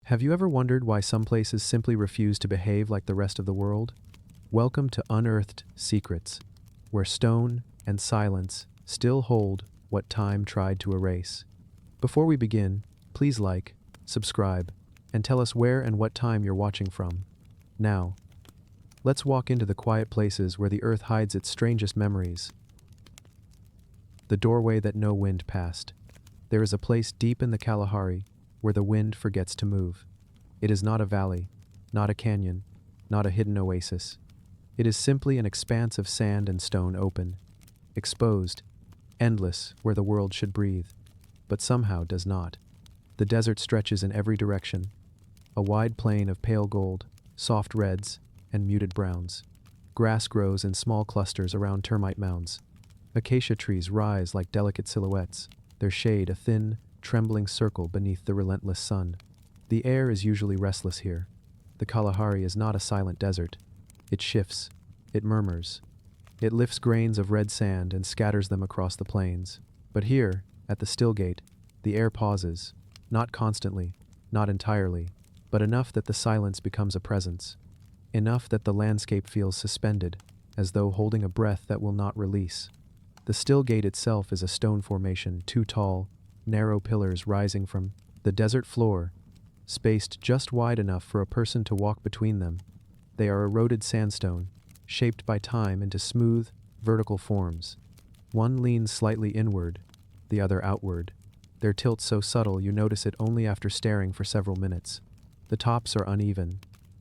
Have you ever wondered why some places simply refuse to behave like the rest of the world? Welcome to Unearthed Secrets, where stone and silence still hold what time tried to erase. Before we begin, please like, subscribe, and tell us where and what time you're watching from. Now, let's walk into the quiet places where the earth hides its strangest memories. The doorway that no wind passed. There is a place deep in the Kalahari where the wind forgets to move. It is not a valley, not a canyon, not a hidden oasis. It is simply an expanse of sand and stone open, exposed, endless where the world should breathe, but somehow does not. The desert stretches in every direction, a wide plain of pale gold, soft reds, and muted browns. Grass grows in small clusters around termite mounds. Acacia trees rise like delicate silhouettes, their shade a thin, trembling circle beneath the relentless sun. The air is usually restless here. The Kalahari is not a silent desert. It shifts. It murmurs. It lifts grains of red sand and scatters them across the plains. But here, at the still gate, the air pauses, not constantly, not entirely, but enough that the silence becomes a presence. Enough that the landscape feels suspended, as though holding a breath that will not release. The still gate itself is a stone formation, two tall, narrow pillars rising from the desert floor, spaced just wide enough for a person to walk between them. They are eroded sandstone, shaped by time into smooth, vertical forms. One leans slightly inward, the other outward. Their tilt so subtle you notice it only after staring for several minutes. The tops are uneven.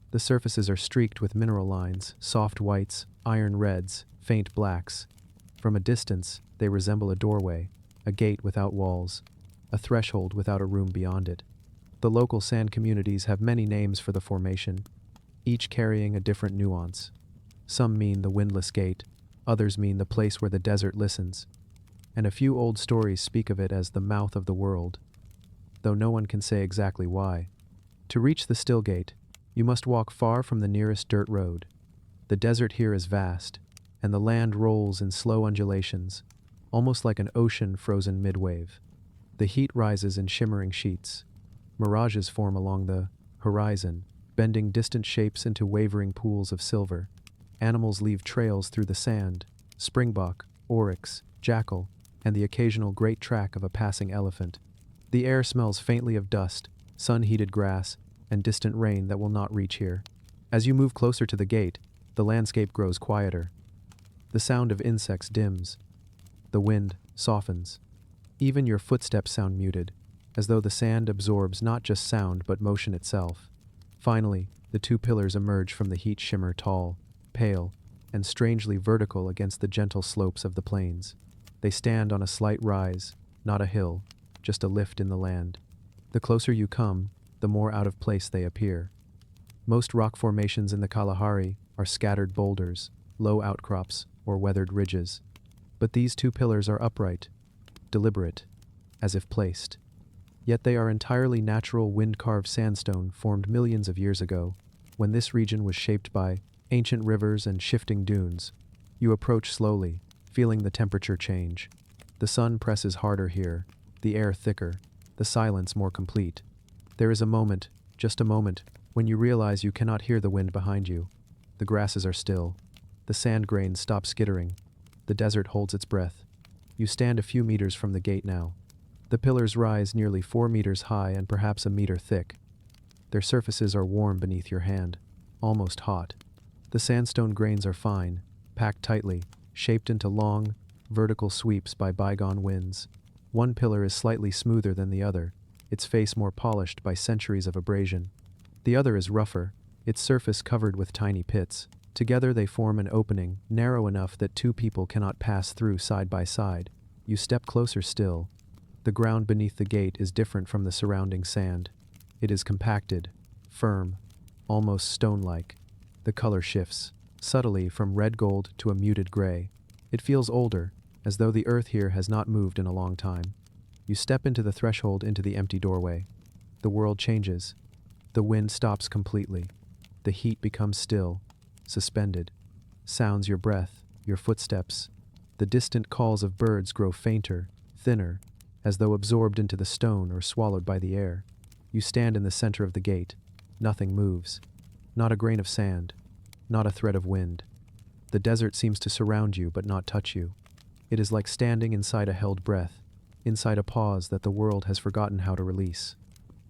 The surfaces are streaked with mineral lines, soft whites, iron reds, faint blacks. From a distance, they resemble a doorway, a gate without walls, a threshold without a room beyond it. The local sand communities have many names for the formation, each carrying a different nuance. Some mean the windless gate, others mean the place where the desert listens, and a few old stories speak of it as the mouth of the world, though no one can say exactly why. To reach the still gate, you must walk far from the nearest dirt road. The desert here is vast, and the land rolls in slow undulations, almost like an ocean frozen mid-wave. The heat rises in shimmering sheets. Mirages form along the horizon, bending distant shapes into wavering pools of silver. Animals leave trails through the sand: springbok, oryx, jackal, and the occasional great track of a passing elephant. The air smells faintly of dust, sun-heated grass, and distant rain that will not reach here. As you move closer to the gate, the landscape grows quieter. The sound of insects dims. The wind softens. Even your footsteps sound muted, as though the sand absorbs not just sound but motion itself. Finally, the two pillars emerge from the heat shimmer tall, pale, and strangely vertical against the gentle slopes of the plains. They stand on a slight rise, not a hill, just a lift in the land. The closer you come, the more out of place they appear. Most rock formations in the Kalahari are scattered boulders, low outcrops, or weathered ridges. But these two pillars are upright, deliberate, as if placed. Yet they are entirely natural wind-carved sandstone formed millions of years ago, when this region was shaped by ancient rivers and shifting dunes. You approach slowly, feeling the temperature change. The sun presses harder here, the air thicker, the silence more complete. There is a moment, just a moment, when you realize you cannot hear the wind behind you. The grasses are still. The sand grains stop skittering. The desert holds its breath. You stand a few meters from the gate now. The pillars rise nearly 4 meters high and perhaps a meter thick. Their surfaces are warm beneath your hand, almost hot. The sandstone grains are fine, packed tightly, shaped into long, vertical sweeps by bygone winds. One pillar is slightly smoother than the other, its face more polished by centuries of abrasion. The other is rougher, its surface covered with tiny pits. Together they form an opening, narrow enough that two people cannot pass through side by side. You step closer still. The ground beneath the gate is different from the surrounding sand. It is compacted, firm, almost stone-like. The color shifts, subtly from red gold to a muted gray. It feels older, as though the earth here has not moved in a long time. You step into the threshold into the empty doorway. The world changes. The wind stops completely. The heat becomes still, suspended. Sounds your breath, your footsteps. The distant calls of birds grow fainter, thinner, as though absorbed into the stone or swallowed by the air. You stand in the center of the gate. Nothing moves. Not a grain of sand. Not a thread of wind. The desert seems to surround you but not touch you. It is like standing inside a held breath, inside a pause that the world has forgotten how to release.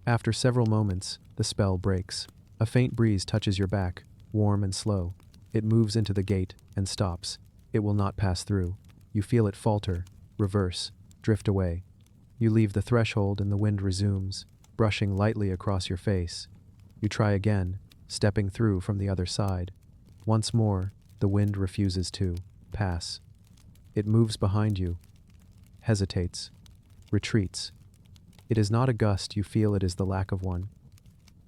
After several moments, the spell breaks. A faint breeze touches your back, warm and slow. It moves into the gate and stops. It will not pass through. You feel it falter, reverse, drift away. You leave the threshold and the wind resumes, brushing lightly across your face. You try again, stepping through from the other side. Once more, the wind refuses to pass. It moves behind you, hesitates, retreats. It is not a gust, you feel it is the lack of one.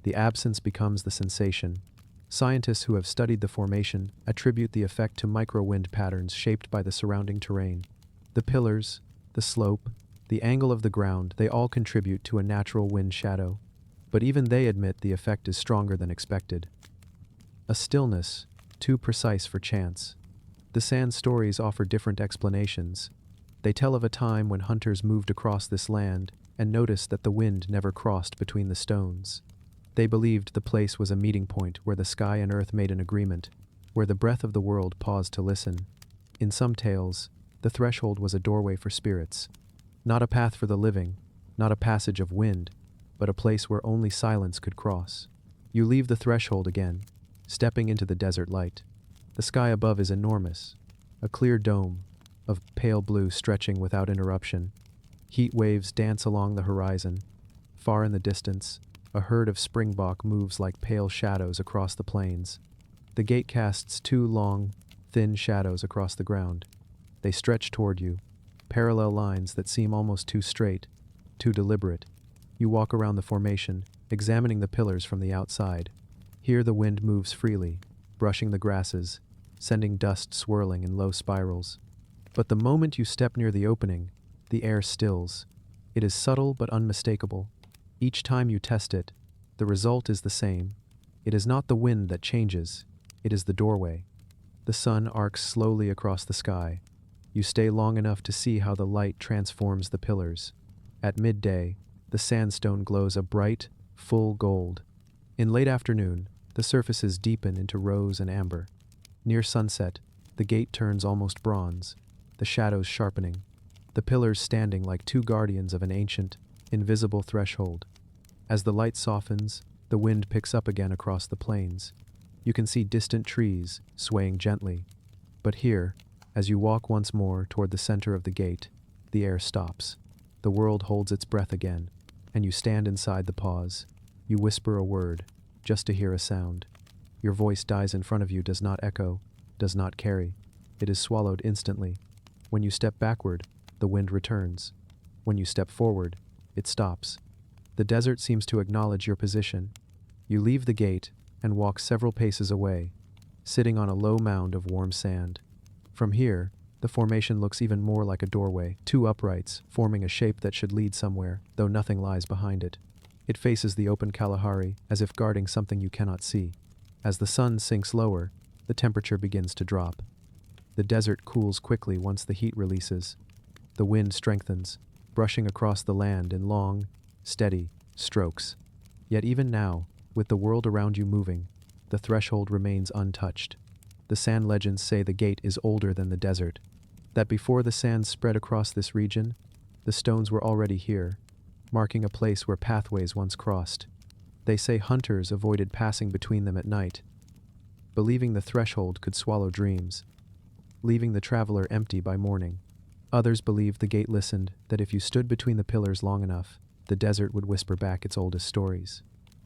The absence becomes the sensation. Scientists who have studied the formation attribute the effect to micro-wind patterns shaped by the surrounding terrain. The pillars, the slope, the angle of the ground, they all contribute to a natural wind shadow. But even they admit the effect is stronger than expected. A stillness, too precise for chance. The sand stories offer different explanations. They tell of a time when hunters moved across this land and noticed that the wind never crossed between the stones. They believed the place was a meeting point where the sky and earth made an agreement, where the breath of the world paused to listen. In some tales, the threshold was a doorway for spirits. Not a path for the living, not a passage of wind, but a place where only silence could cross. You leave the threshold again, stepping into the desert light. The sky above is enormous, a clear dome of pale blue stretching without interruption. Heat waves dance along the horizon. Far in the distance, a herd of springbok moves like pale shadows across the plains. The gate casts two long, thin shadows across the ground. They stretch toward you, parallel lines that seem almost too straight, too deliberate. You walk around the formation, examining the pillars from the outside. Here the wind moves freely, brushing the grasses, sending dust swirling in low spirals. But the moment you step near the opening, the air stills. It is subtle but unmistakable. Each time you test it, the result is the same. It is not the wind that changes, it is the doorway. The sun arcs slowly across the sky. You stay long enough to see how the light transforms the pillars. At midday, the sandstone glows a bright, full gold. In late afternoon, the surfaces deepen into rose and amber. Near sunset, the gate turns almost bronze, the shadows sharpening, the pillars standing like two guardians of an ancient, invisible threshold. As the light softens, the wind picks up again across the plains. You can see distant trees swaying gently. But here, as you walk once more toward the center of the gate, the air stops. The world holds its breath again, and you stand inside the pause. You whisper a word, just to hear a sound. Your voice dies in front of you, does not echo, does not carry. It is swallowed instantly. When you step backward, the wind returns. When you step forward, it stops. The desert seems to acknowledge your position. You leave the gate and walk several paces away, sitting on a low mound of warm sand. From here, the formation looks even more like a doorway, two uprights forming a shape that should lead somewhere, though nothing lies behind it. It faces the open Kalahari, as if guarding something you cannot see. As the sun sinks lower, the temperature begins to drop. The desert cools quickly once the heat releases. The wind strengthens, brushing across the land in long, steady strokes. Yet even now, with the world around you moving, the threshold remains untouched. The sand legends say the gate is older than the desert, that before the sands spread across this region, the stones were already here, marking a place where pathways once crossed. They say hunters avoided passing between them at night, believing the threshold could swallow dreams, leaving the traveler empty by morning. Others believe the gate listened, that if you stood between the pillars long enough, the desert would whisper back its oldest stories.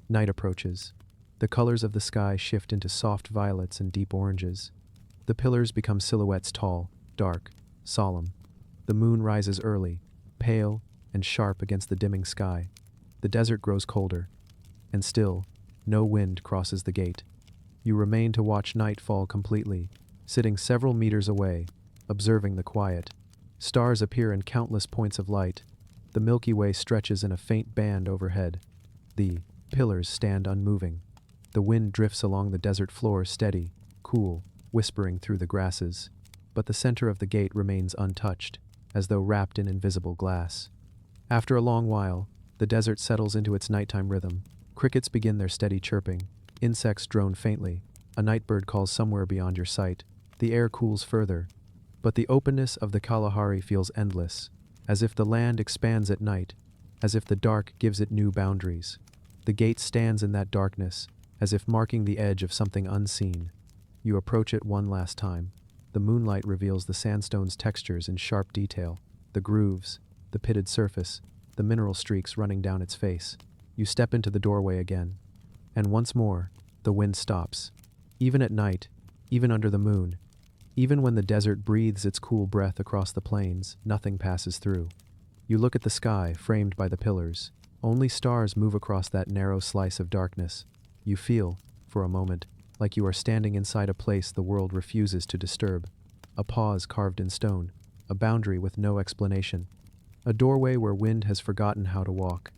Night approaches. The colors of the sky shift into soft violets and deep oranges. The pillars become silhouettes tall, dark, solemn. The moon rises early, pale and sharp against the dimming sky. The desert grows colder. And still, no wind crosses the gate. You remain to watch night fall completely, sitting several meters away, observing the quiet. Stars appear in countless points of light. The Milky Way stretches in a faint band overhead. The pillars stand unmoving. The wind drifts along the desert floor steady, cool, whispering through the grasses. But the center of the gate remains untouched, as though wrapped in invisible glass. After a long while, The desert settles into its nighttime rhythm. Crickets begin their steady chirping. Insects drone faintly. A night bird calls somewhere beyond your sight. The air cools further. But the openness of the Kalahari feels endless, as if the land expands at night, as if the dark gives it new boundaries. The gate stands in that darkness, as if marking the edge of something unseen. You approach it one last time. The moonlight reveals the sandstone's textures in sharp detail, the grooves, the pitted surface, the mineral streaks running down its face. You step into the doorway again. And once more, the wind stops. Even at night, even under the moon, even when the desert breathes its cool breath across the plains, nothing passes through. You look at the sky, framed by the pillars. Only stars move across that narrow slice of darkness. You feel, for a moment, like you are standing inside a place the world refuses to disturb. A pause carved in stone, a boundary with no explanation. A doorway where wind has forgotten how to walk.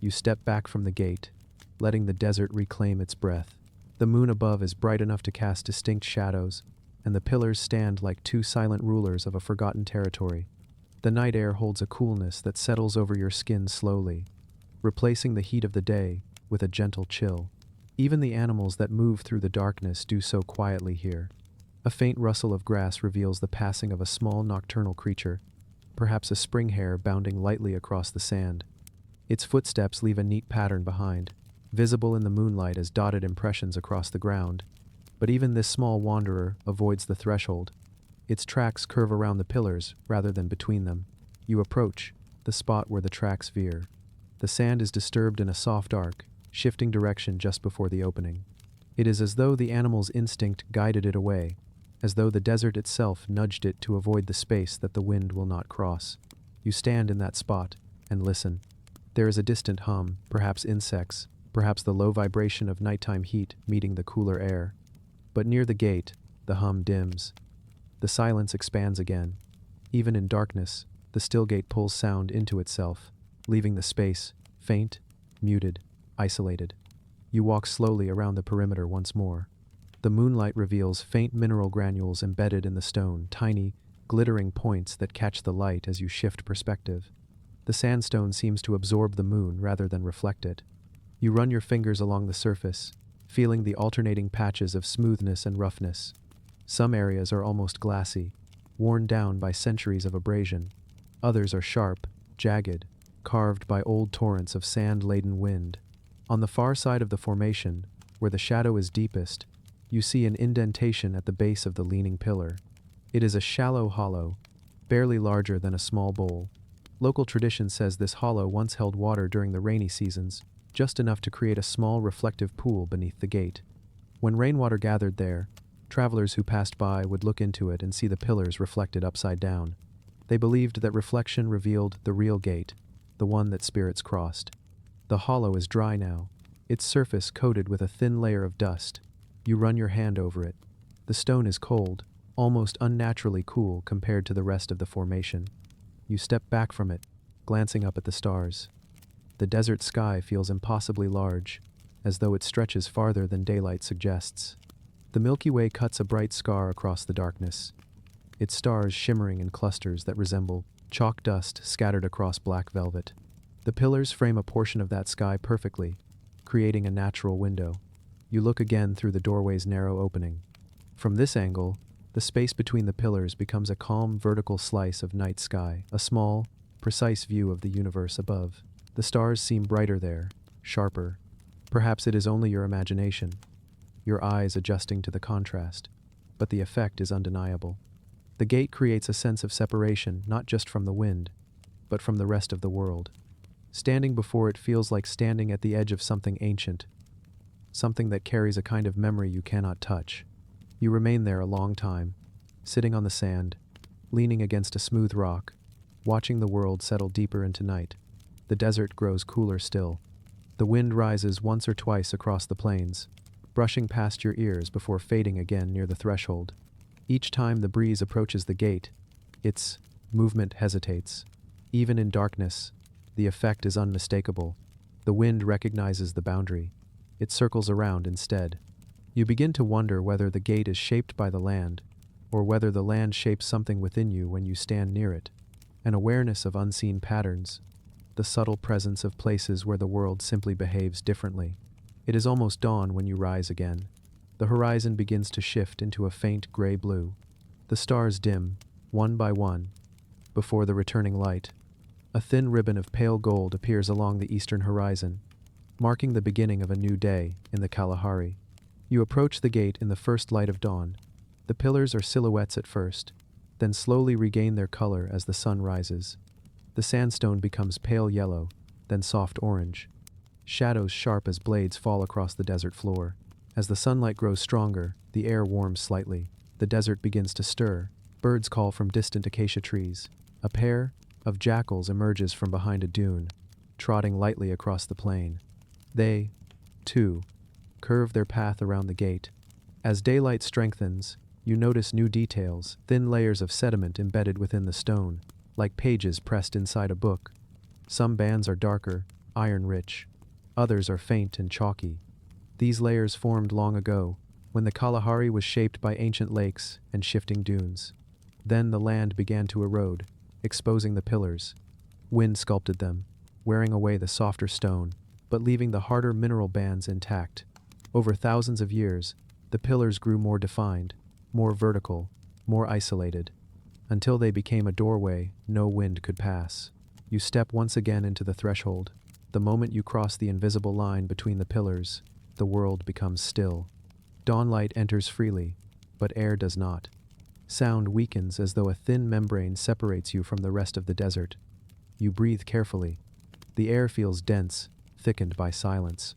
You step back from the gate, letting the desert reclaim its breath. The moon above is bright enough to cast distinct shadows, and the pillars stand like two silent rulers of a forgotten territory. The night air holds a coolness that settles over your skin slowly, replacing the heat of the day with a gentle chill. Even the animals that move through the darkness do so quietly here. A faint rustle of grass reveals the passing of a small nocturnal creature, perhaps a spring hare bounding lightly across the sand. Its footsteps leave a neat pattern behind, visible in the moonlight as dotted impressions across the ground. But even this small wanderer avoids the threshold. Its tracks curve around the pillars rather than between them. You approach the spot where the tracks veer. The sand is disturbed in a soft arc, shifting direction just before the opening. It is as though the animal's instinct guided it away, as though the desert itself nudged it to avoid the space that the wind will not cross. You stand in that spot and listen. There is a distant hum, perhaps insects, perhaps the low vibration of nighttime heat meeting the cooler air. But near the gate, the hum dims. The silence expands again. Even in darkness, the still gate pulls sound into itself, leaving the space faint, muted, isolated. You walk slowly around the perimeter once more. The moonlight reveals faint mineral granules embedded in the stone, tiny, glittering points that catch the light as you shift perspective. The sandstone seems to absorb the moon rather than reflect it. You run your fingers along the surface, feeling the alternating patches of smoothness and roughness. Some areas are almost glassy, worn down by centuries of abrasion. Others are sharp, jagged, carved by old torrents of sand-laden wind. On the far side of the formation, where the shadow is deepest, you see an indentation at the base of the leaning pillar. It is a shallow hollow, barely larger than a small bowl. Local tradition says this hollow once held water during the rainy seasons, just enough to create a small reflective pool beneath the gate. When rainwater gathered there, travelers who passed by would look into it and see the pillars reflected upside down. They believed that reflection revealed the real gate, the one that spirits crossed. The hollow is dry now, its surface coated with a thin layer of dust. You run your hand over it. The stone is cold, almost unnaturally cool compared to the rest of the formation. You step back from it, glancing up at the stars. The desert sky feels impossibly large, as though it stretches farther than daylight suggests. The Milky Way cuts a bright scar across the darkness, its stars shimmering in clusters that resemble chalk dust scattered across black velvet. The pillars frame a portion of that sky perfectly, creating a natural window. You look again through the doorway's narrow opening. From this angle, the space between the pillars becomes a calm vertical slice of night sky, a small, precise view of the universe above. The stars seem brighter there, sharper. Perhaps it is only your imagination, your eyes adjusting to the contrast, but the effect is undeniable. The gate creates a sense of separation not just from the wind, but from the rest of the world. Standing before it feels like standing at the edge of something ancient, something that carries a kind of memory you cannot touch. You remain there a long time, sitting on the sand, leaning against a smooth rock, watching the world settle deeper into night. The desert grows cooler still. The wind rises once or twice across the plains, brushing past your ears before fading again near the threshold. Each time the breeze approaches the gate, its movement hesitates. Even in darkness, the effect is unmistakable. The wind recognizes the boundary. It circles around instead. You begin to wonder whether the gate is shaped by the land, or whether the land shapes something within you when you stand near it. An awareness of unseen patterns, the subtle presence of places where the world simply behaves differently. It is almost dawn when you rise again. The horizon begins to shift into a faint gray-blue. The stars dim, one by one, before the returning light. A thin ribbon of pale gold appears along the eastern horizon, marking the beginning of a new day in the Kalahari. You approach the gate in the first light of dawn. The pillars are silhouettes at first, then slowly regain their color as the sun rises. The sandstone becomes pale yellow, then soft orange. Shadows sharp as blades fall across the desert floor. As the sunlight grows stronger, the air warms slightly. The desert begins to stir. Birds call from distant acacia trees. A pair of jackals emerges from behind a dune, trotting lightly across the plain. They, too, curve their path around the gate. As daylight strengthens, you notice new details, thin layers of sediment embedded within the stone, like pages pressed inside a book. Some bands are darker, iron-rich. Others are faint and chalky. These layers formed long ago, when the Kalahari was shaped by ancient lakes and shifting dunes. Then the land began to erode, exposing the pillars. Wind sculpted them, wearing away the softer stone, but leaving the harder mineral bands intact. Over thousands of years, the pillars grew more defined, more vertical, more isolated, until they became a doorway no wind could pass. You step once again into the threshold. The moment you cross the invisible line between the pillars, the world becomes still. Dawnlight enters freely, but air does not. Sound weakens as though a thin membrane separates you from the rest of the desert. You breathe carefully. The air feels dense, thickened by silence.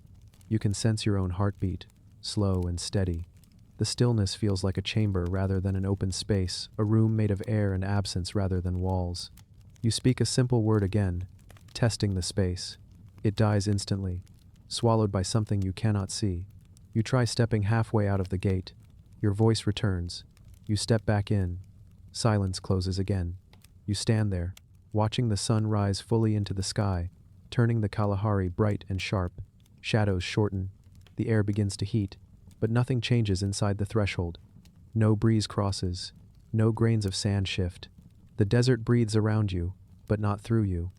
You can sense your own heartbeat, slow and steady. The stillness feels like a chamber rather than an open space, a room made of air and absence rather than walls. You speak a simple word again, testing the space. It dies instantly, swallowed by something you cannot see. You try stepping halfway out of the gate. Your voice returns. You step back in. Silence closes again. You stand there, watching the sun rise fully into the sky, turning the Kalahari bright and sharp. Shadows shorten. The air begins to heat, but nothing changes inside the threshold. No breeze crosses. No grains of sand shift. The desert breathes around you, but not through you.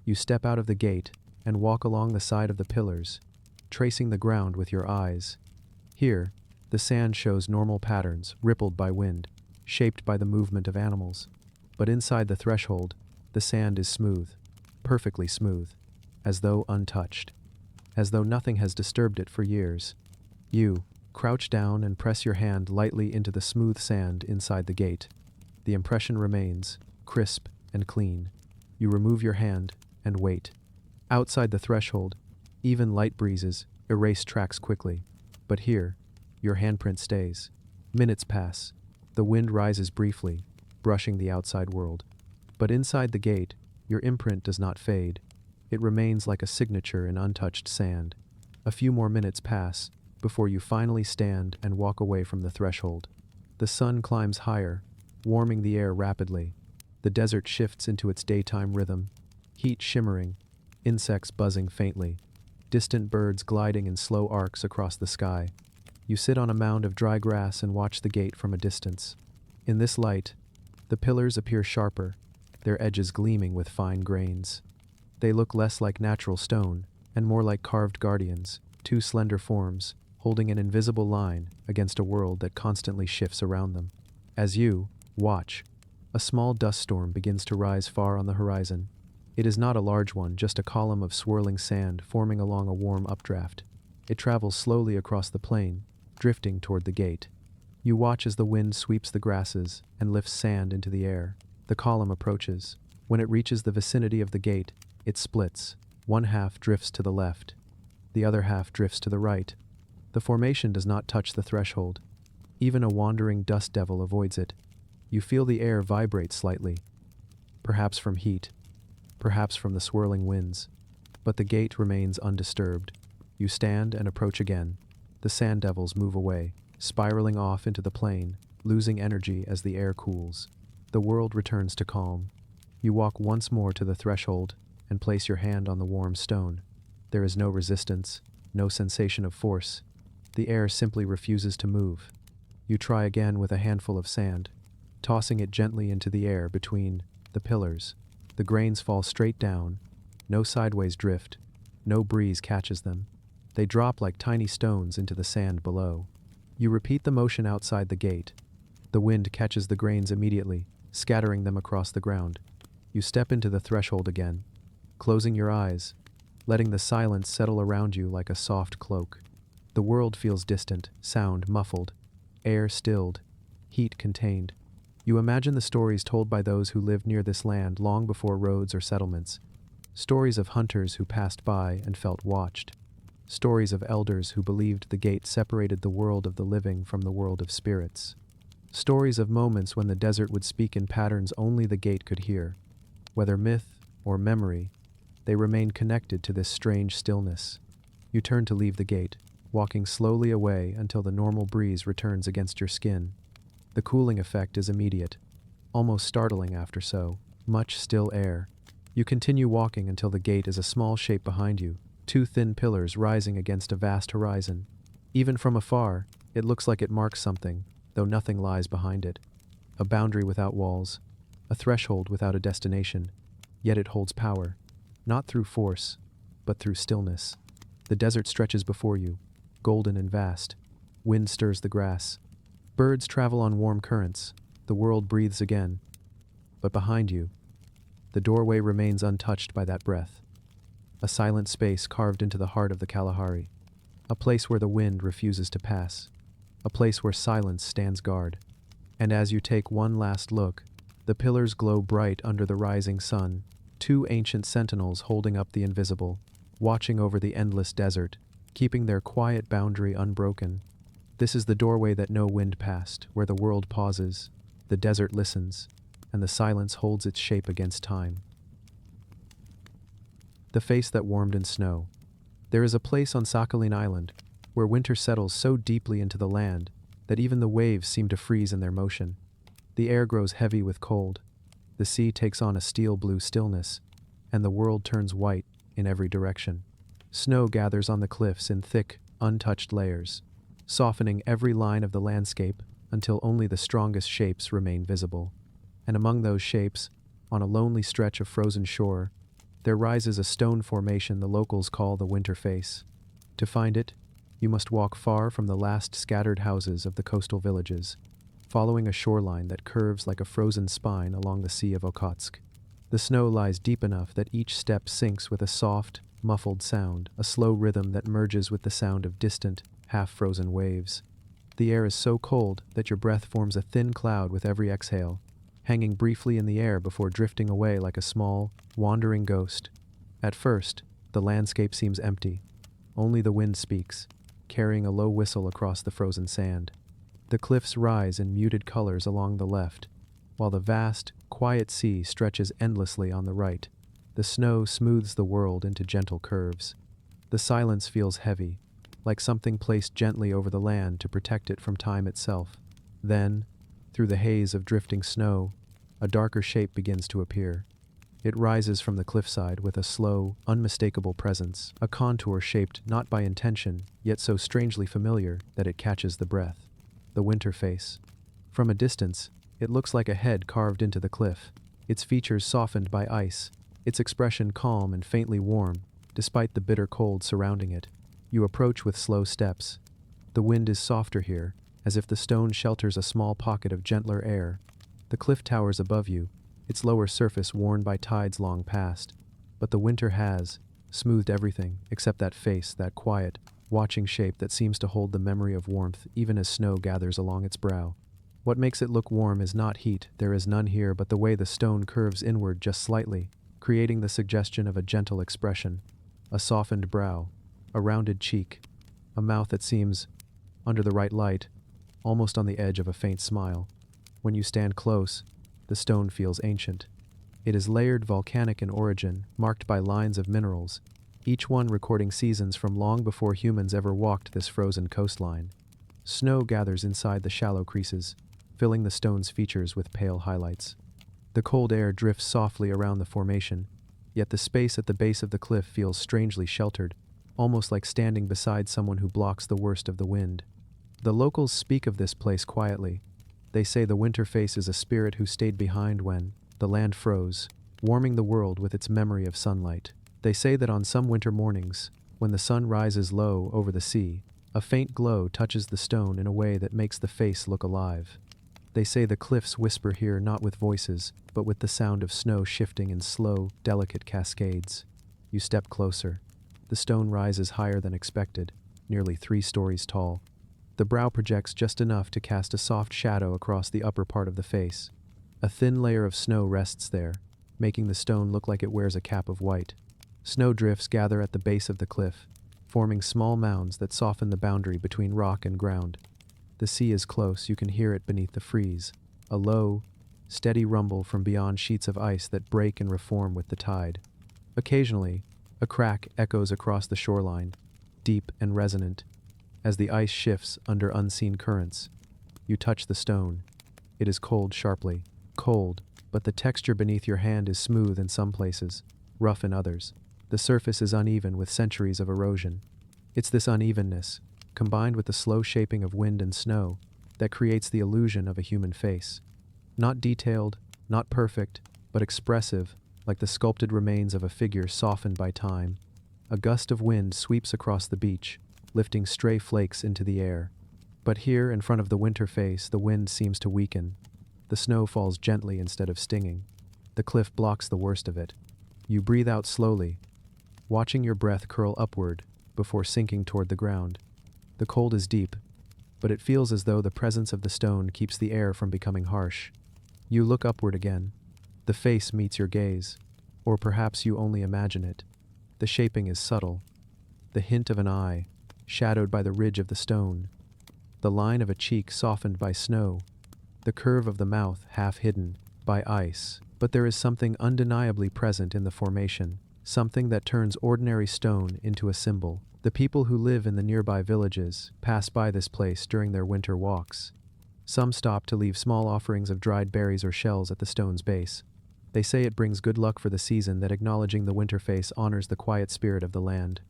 You step out of the gate and walk along the side of the pillars, tracing the ground with your eyes. Here, the sand shows normal patterns, rippled by wind, shaped by the movement of animals. But inside the threshold, the sand is smooth, perfectly smooth, as though untouched, as though nothing has disturbed it for years. You crouch down and press your hand lightly into the smooth sand inside the gate. The impression remains, crisp and clean. You remove your hand and wait. Outside the threshold, even light breezes erase tracks quickly. But here, your handprint stays. Minutes pass. The wind rises briefly, brushing the outside world. But inside the gate, your imprint does not fade. It remains like a signature in untouched sand. A few more minutes pass before you finally stand and walk away from the threshold. The sun climbs higher, warming the air rapidly. The desert shifts into its daytime rhythm, heat shimmering, insects buzzing faintly, distant birds gliding in slow arcs across the sky. You sit on a mound of dry grass and watch the gate from a distance. In this light, the pillars appear sharper, their edges gleaming with fine grains. They look less like natural stone and more like carved guardians, two slender forms, holding an invisible line against a world that constantly shifts around them. As you watch, a small dust storm begins to rise far on the horizon. It is not a large one, just a column of swirling sand forming along a warm updraft. It travels slowly across the plain, drifting toward the gate. You watch as the wind sweeps the grasses and lifts sand into the air. The column approaches. When it reaches the vicinity of the gate, it splits. One half drifts to the left. The other half drifts to the right. The formation does not touch the threshold. Even a wandering dust devil avoids it. You feel the air vibrate slightly, perhaps from heat, perhaps from the swirling winds. But the gate remains undisturbed. You stand and approach again. The sand devils move away, spiraling off into the plain, losing energy as the air cools. The world returns to calm. You walk once more to the threshold and place your hand on the warm stone. There is no resistance, no sensation of force. The air simply refuses to move. You try again with a handful of sand, tossing it gently into the air between the pillars. The grains fall straight down, No sideways drift, no breeze catches them. They drop like tiny stones into the sand below. You repeat the motion outside the gate. The wind catches the grains immediately, scattering them across the ground. You step into the threshold again, closing your eyes, letting the silence settle around you like a soft cloak. The world feels distant, sound muffled, air stilled, heat contained. You imagine the stories told by those who lived near this land long before roads or settlements. Stories of hunters who passed by and felt watched. Stories of elders who believed the gate separated the world of the living from the world of spirits. Stories of moments when the desert would speak in patterns only the gate could hear. Whether myth or memory, they remain connected to this strange stillness. You turn to leave the gate, walking slowly away until the normal breeze returns against your skin. The cooling effect is immediate, almost startling after so much still air. You continue walking until the gate is a small shape behind you, two thin pillars rising against a vast horizon. Even from afar, it looks like it marks something, though nothing lies behind it. A boundary without walls, a threshold without a destination, yet it holds power, not through force, but through stillness. The desert stretches before you, golden and vast. Wind stirs the grass. Birds travel on warm currents. The world breathes again. But behind you, the doorway remains untouched by that breath. A silent space carved into the heart of the Kalahari. A place where the wind refuses to pass. A place where silence stands guard. And as you take one last look, the pillars glow bright under the rising sun, two ancient sentinels holding up the invisible, watching over the endless desert, keeping their quiet boundary unbroken. This is the doorway that no wind passed, where the world pauses, the desert listens, and the silence holds its shape against time. The face that warmed in snow. There is a place on Sakhalin Island where winter settles so deeply into the land that even the waves seem to freeze in their motion. The air grows heavy with cold, the sea takes on a steel-blue stillness, and the world turns white in every direction. Snow gathers on the cliffs in thick, untouched layers, softening every line of the landscape until only the strongest shapes remain visible. And among those shapes, on a lonely stretch of frozen shore, there rises a stone formation the locals call the Winter Face. To find it, you must walk far from the last scattered houses of the coastal villages, following a shoreline that curves like a frozen spine along the Sea of Okhotsk. The snow lies deep enough that each step sinks with a soft, muffled sound, a slow rhythm that merges with the sound of distant, half-frozen waves. The air is so cold that your breath forms a thin cloud with every exhale, hanging briefly in the air before drifting away like a small, wandering ghost. At first, the landscape seems empty. Only the wind speaks, carrying a low whistle across the frozen sand. The cliffs rise in muted colors along the left, while the vast, quiet sea stretches endlessly on the right. The snow smooths the world into gentle curves. The silence feels heavy, like something placed gently over the land to protect it from time itself. Then, through the haze of drifting snow, a darker shape begins to appear. It rises from the cliffside with a slow, unmistakable presence, a contour shaped not by intention, yet so strangely familiar that it catches the breath. The Winter Face. From a distance, it looks like a head carved into the cliff, its features softened by ice, its expression calm and faintly warm, despite the bitter cold surrounding it. You approach with slow steps. The wind is softer here, as if the stone shelters a small pocket of gentler air. The cliff towers above you, its lower surface worn by tides long past. But the winter has smoothed everything except that face, that quiet, watching shape that seems to hold the memory of warmth even as snow gathers along its brow. What makes it look warm is not heat, there is none here, but the way the stone curves inward just slightly, creating the suggestion of a gentle expression, a softened brow, a rounded cheek, a mouth that seems, under the right light, almost on the edge of a faint smile. When you stand close, the stone feels ancient. It is layered, volcanic in origin, marked by lines of minerals, each one recording seasons from long before humans ever walked this frozen coastline. Snow gathers inside the shallow creases, filling the stone's features with pale highlights. The cold air drifts softly around the formation, yet the space at the base of the cliff feels strangely sheltered, almost like standing beside someone who blocks the worst of the wind. The locals speak of this place quietly. They say the Winter Face is a spirit who stayed behind when the land froze, warming the world with its memory of sunlight. They say that on some winter mornings, when the sun rises low over the sea, a faint glow touches the stone in a way that makes the face look alive. They say the cliffs whisper here not with voices, but with the sound of snow shifting in slow, delicate cascades. You step closer. The stone rises higher than expected, nearly 3 stories tall. The brow projects just enough to cast a soft shadow across the upper part of the face. A thin layer of snow rests there, making the stone look like it wears a cap of white. Snowdrifts gather at the base of the cliff, forming small mounds that soften the boundary between rock and ground. The sea is close, you can hear it beneath the frieze, a low, steady rumble from beyond sheets of ice that break and reform with the tide. Occasionally, a crack echoes across the shoreline, deep and resonant, as the ice shifts under unseen currents. You touch the stone. It is cold sharply, cold, but the texture beneath your hand is smooth in some places, rough in others. The surface is uneven with centuries of erosion. It's this unevenness, combined with the slow shaping of wind and snow, that creates the illusion of a human face. Not detailed, not perfect, but expressive, like the sculpted remains of a figure softened by time. A gust of wind sweeps across the beach, lifting stray flakes into the air. But here, in front of the winter face, the wind seems to weaken. The snow falls gently instead of stinging. The cliff blocks the worst of it. You breathe out slowly, watching your breath curl upward before sinking toward the ground. The cold is deep, but it feels as though the presence of the stone keeps the air from becoming harsh. You look upward again. The face meets your gaze, or perhaps you only imagine it. The shaping is subtle. The hint of an eye, shadowed by the ridge of the stone. The line of a cheek softened by snow. The curve of the mouth half hidden by ice. But there is something undeniably present in the formation, something that turns ordinary stone into a symbol. The people who live in the nearby villages pass by this place during their winter walks. Some stop to leave small offerings of dried berries or shells at the stone's base. They say it brings good luck for the season, that acknowledging the winter face honors the quiet spirit of the land.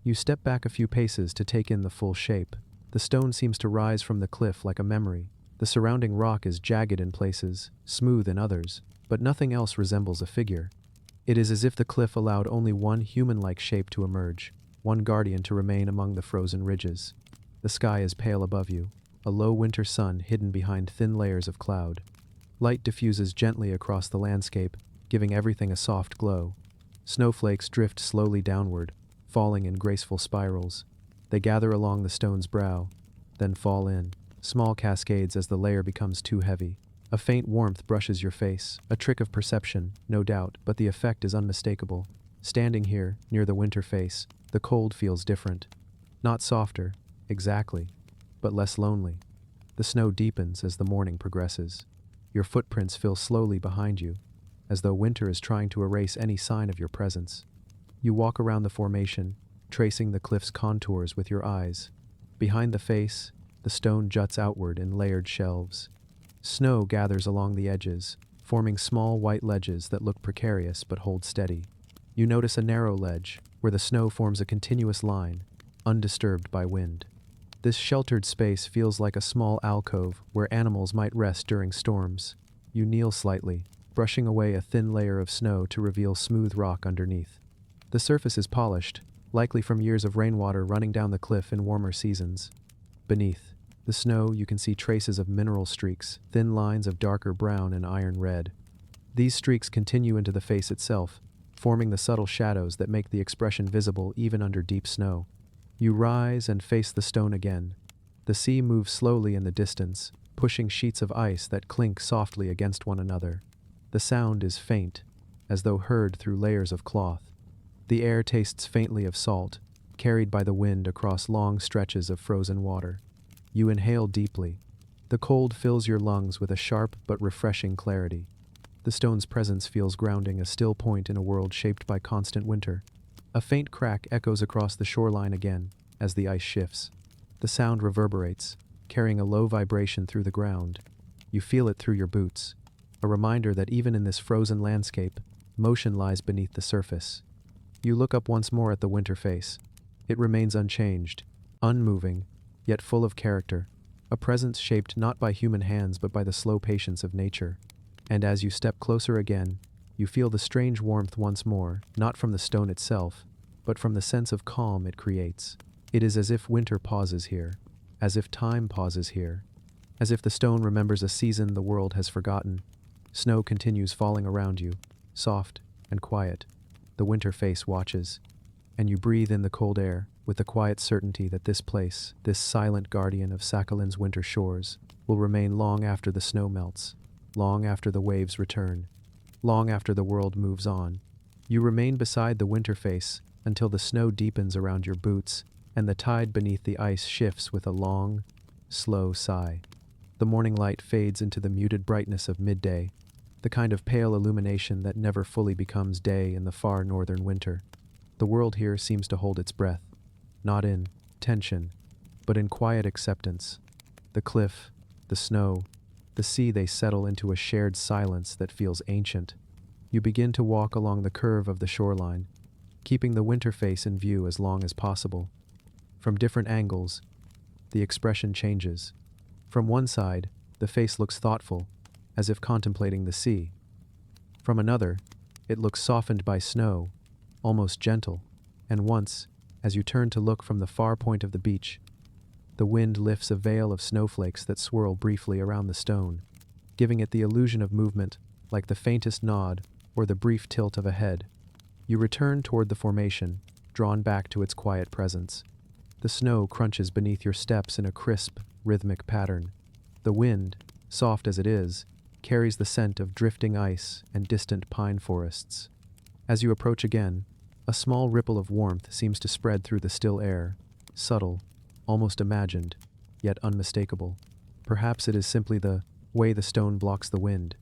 You step back a few paces to take in the full shape. The stone seems to rise from the cliff like a memory. The surrounding rock is jagged in places, smooth in others, but nothing else resembles a figure. It is as if the cliff allowed only one human-like shape to emerge, one guardian to remain among the frozen ridges. The sky is pale above you, a low winter sun hidden behind thin layers of cloud. Light diffuses gently across the landscape, giving everything a soft glow. Snowflakes drift slowly downward, falling in graceful spirals. They gather along the stone's brow, then fall in, small cascades as the layer becomes too heavy. A faint warmth brushes your face, a trick of perception, no doubt, but the effect is unmistakable. Standing here, near the winter face, the cold feels different. Not softer, exactly, but less lonely. The snow deepens as the morning progresses. Your footprints fill slowly behind you, as though winter is trying to erase any sign of your presence. You walk around the formation, tracing the cliff's contours with your eyes. Behind the face, the stone juts outward in layered shelves. Snow gathers along the edges, forming small white ledges that look precarious but hold steady. You notice a narrow ledge, where the snow forms a continuous line, undisturbed by wind. This sheltered space feels like a small alcove where animals might rest during storms. You kneel slightly, brushing away a thin layer of snow to reveal smooth rock underneath. The surface is polished, likely from years of rainwater running down the cliff in warmer seasons. Beneath the snow, you can see traces of mineral streaks, thin lines of darker brown and iron red. These streaks continue into the face itself, forming the subtle shadows that make the expression visible even under deep snow. You rise and face the stone again. The sea moves slowly in the distance, pushing sheets of ice that clink softly against one another. The sound is faint, as though heard through layers of cloth. The air tastes faintly of salt, carried by the wind across long stretches of frozen water. You inhale deeply. The cold fills your lungs with a sharp but refreshing clarity. The stone's presence feels grounding, a still point in a world shaped by constant winter. A faint crack echoes across the shoreline again, as the ice shifts. The sound reverberates, carrying a low vibration through the ground. You feel it through your boots, a reminder that even in this frozen landscape, motion lies beneath the surface. You look up once more at the winter face. It remains unchanged, unmoving, yet full of character, a presence shaped not by human hands but by the slow patience of nature. And as you step closer again, You feel the strange warmth once more, not from the stone itself, but from the sense of calm it creates. It is as if winter pauses here, as if time pauses here, as if the stone remembers a season the world has forgotten. Snow continues falling around you, soft and quiet. The winter face watches, and you breathe in the cold air with the quiet certainty that this place, this silent guardian of Sakhalin's winter shores, will remain long after the snow melts, long after the waves return, long after the world moves on. You remain beside the winter face until the snow deepens around your boots and the tide beneath the ice shifts with a long, slow sigh. The morning light fades into the muted brightness of midday, the kind of pale illumination that never fully becomes day in the far northern winter. The world here seems to hold its breath, not in tension, but in quiet acceptance. The cliff, the snow, the sea, they settle into a shared silence that feels ancient. You begin to walk along the curve of the shoreline, keeping the winter face in view as long as possible. From different angles, the expression changes. From one side, the face looks thoughtful, as if contemplating the sea. From another, it looks softened by snow, almost gentle, and once, as you turn to look from the far point of the beach, the wind lifts a veil of snowflakes that swirl briefly around the stone, giving it the illusion of movement, like the faintest nod or the brief tilt of a head. You return toward the formation, drawn back to its quiet presence. The snow crunches beneath your steps in a crisp, rhythmic pattern. The wind, soft as it is, carries the scent of drifting ice and distant pine forests. As you approach again, a small ripple of warmth seems to spread through the still air, subtle, almost imagined, yet unmistakable. Perhaps it is simply the way the stone blocks the wind.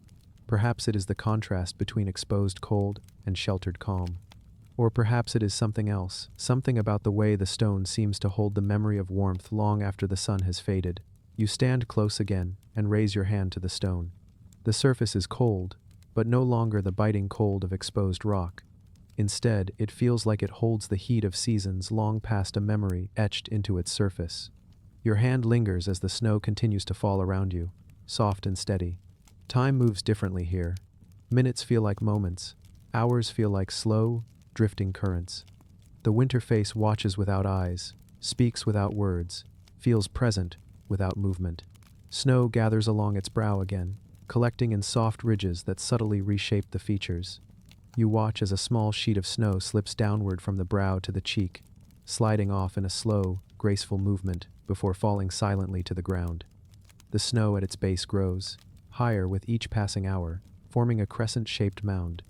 Perhaps it is the contrast between exposed cold and sheltered calm. Or perhaps it is something else, something about the way the stone seems to hold the memory of warmth long after the sun has faded. You stand close again and raise your hand to the stone. The surface is cold, but no longer the biting cold of exposed rock. Instead, it feels like it holds the heat of seasons long past a memory etched into its surface. Your hand lingers as the snow continues to fall around you, soft and steady. Time moves differently here. Minutes feel like moments. Hours feel like slow, drifting currents. The winter face watches without eyes, speaks without words, feels present without movement. Snow gathers along its brow again, collecting in soft ridges that subtly reshape the features. You watch as a small sheet of snow slips downward from the brow to the cheek, sliding off in a slow, graceful movement before falling silently to the ground. The snow at its base grows, higher with each passing hour, forming a crescent-shaped mound.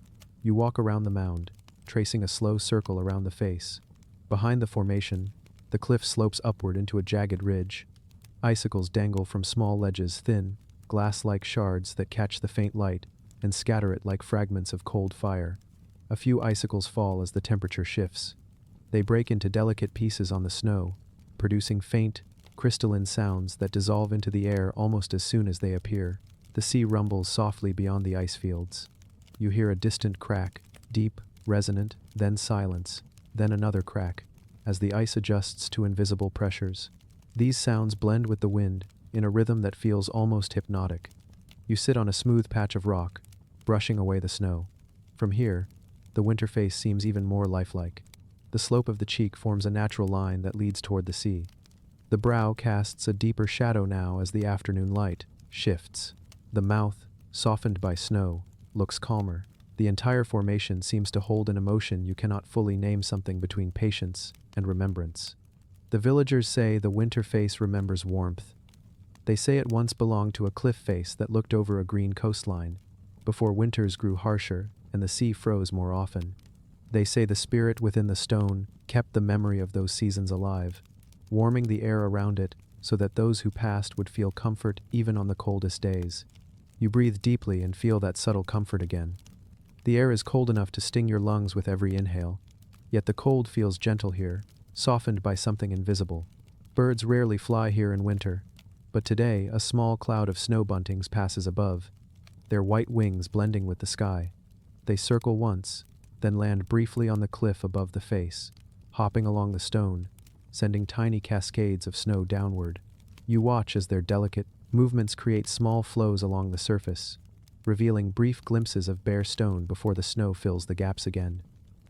You walk around the mound, tracing a slow circle around the face. Behind the formation, the cliff slopes upward into a jagged ridge. Icicles dangle from small ledges, thin, glass-like shards that catch the faint light and scatter it like fragments of cold fire. A few icicles fall as the temperature shifts. They break into delicate pieces on the snow, producing faint, crystalline sounds that dissolve into the air almost as soon as they appear. The sea rumbles softly beyond the ice fields. You hear a distant crack, deep, resonant, then silence, then another crack, as the ice adjusts to invisible pressures. These sounds blend with the wind, in a rhythm that feels almost hypnotic. You sit on a smooth patch of rock, brushing away the snow. From here, the winter face seems even more lifelike. The slope of the cheek forms a natural line that leads toward the sea. The brow casts a deeper shadow now as the afternoon light shifts. The mouth, softened by snow, looks calmer. The entire formation seems to hold an emotion you cannot fully name, something between patience and remembrance. The villagers say the winter face remembers warmth. They say it once belonged to a cliff face that looked over a green coastline, before winters grew harsher and the sea froze more often. They say the spirit within the stone kept the memory of those seasons alive, warming the air around it so that those who passed would feel comfort even on the coldest days. You breathe deeply and feel that subtle comfort again. The air is cold enough to sting your lungs with every inhale, yet the cold feels gentle here, softened by something invisible. Birds rarely fly here in winter, but today a small cloud of snow buntings passes above, their white wings blending with the sky. They circle once, then land briefly on the cliff above the face, hopping along the stone, sending tiny cascades of snow downward. You watch as their delicate movements create small flows along the surface, revealing brief glimpses of bare stone before the snow fills the gaps again.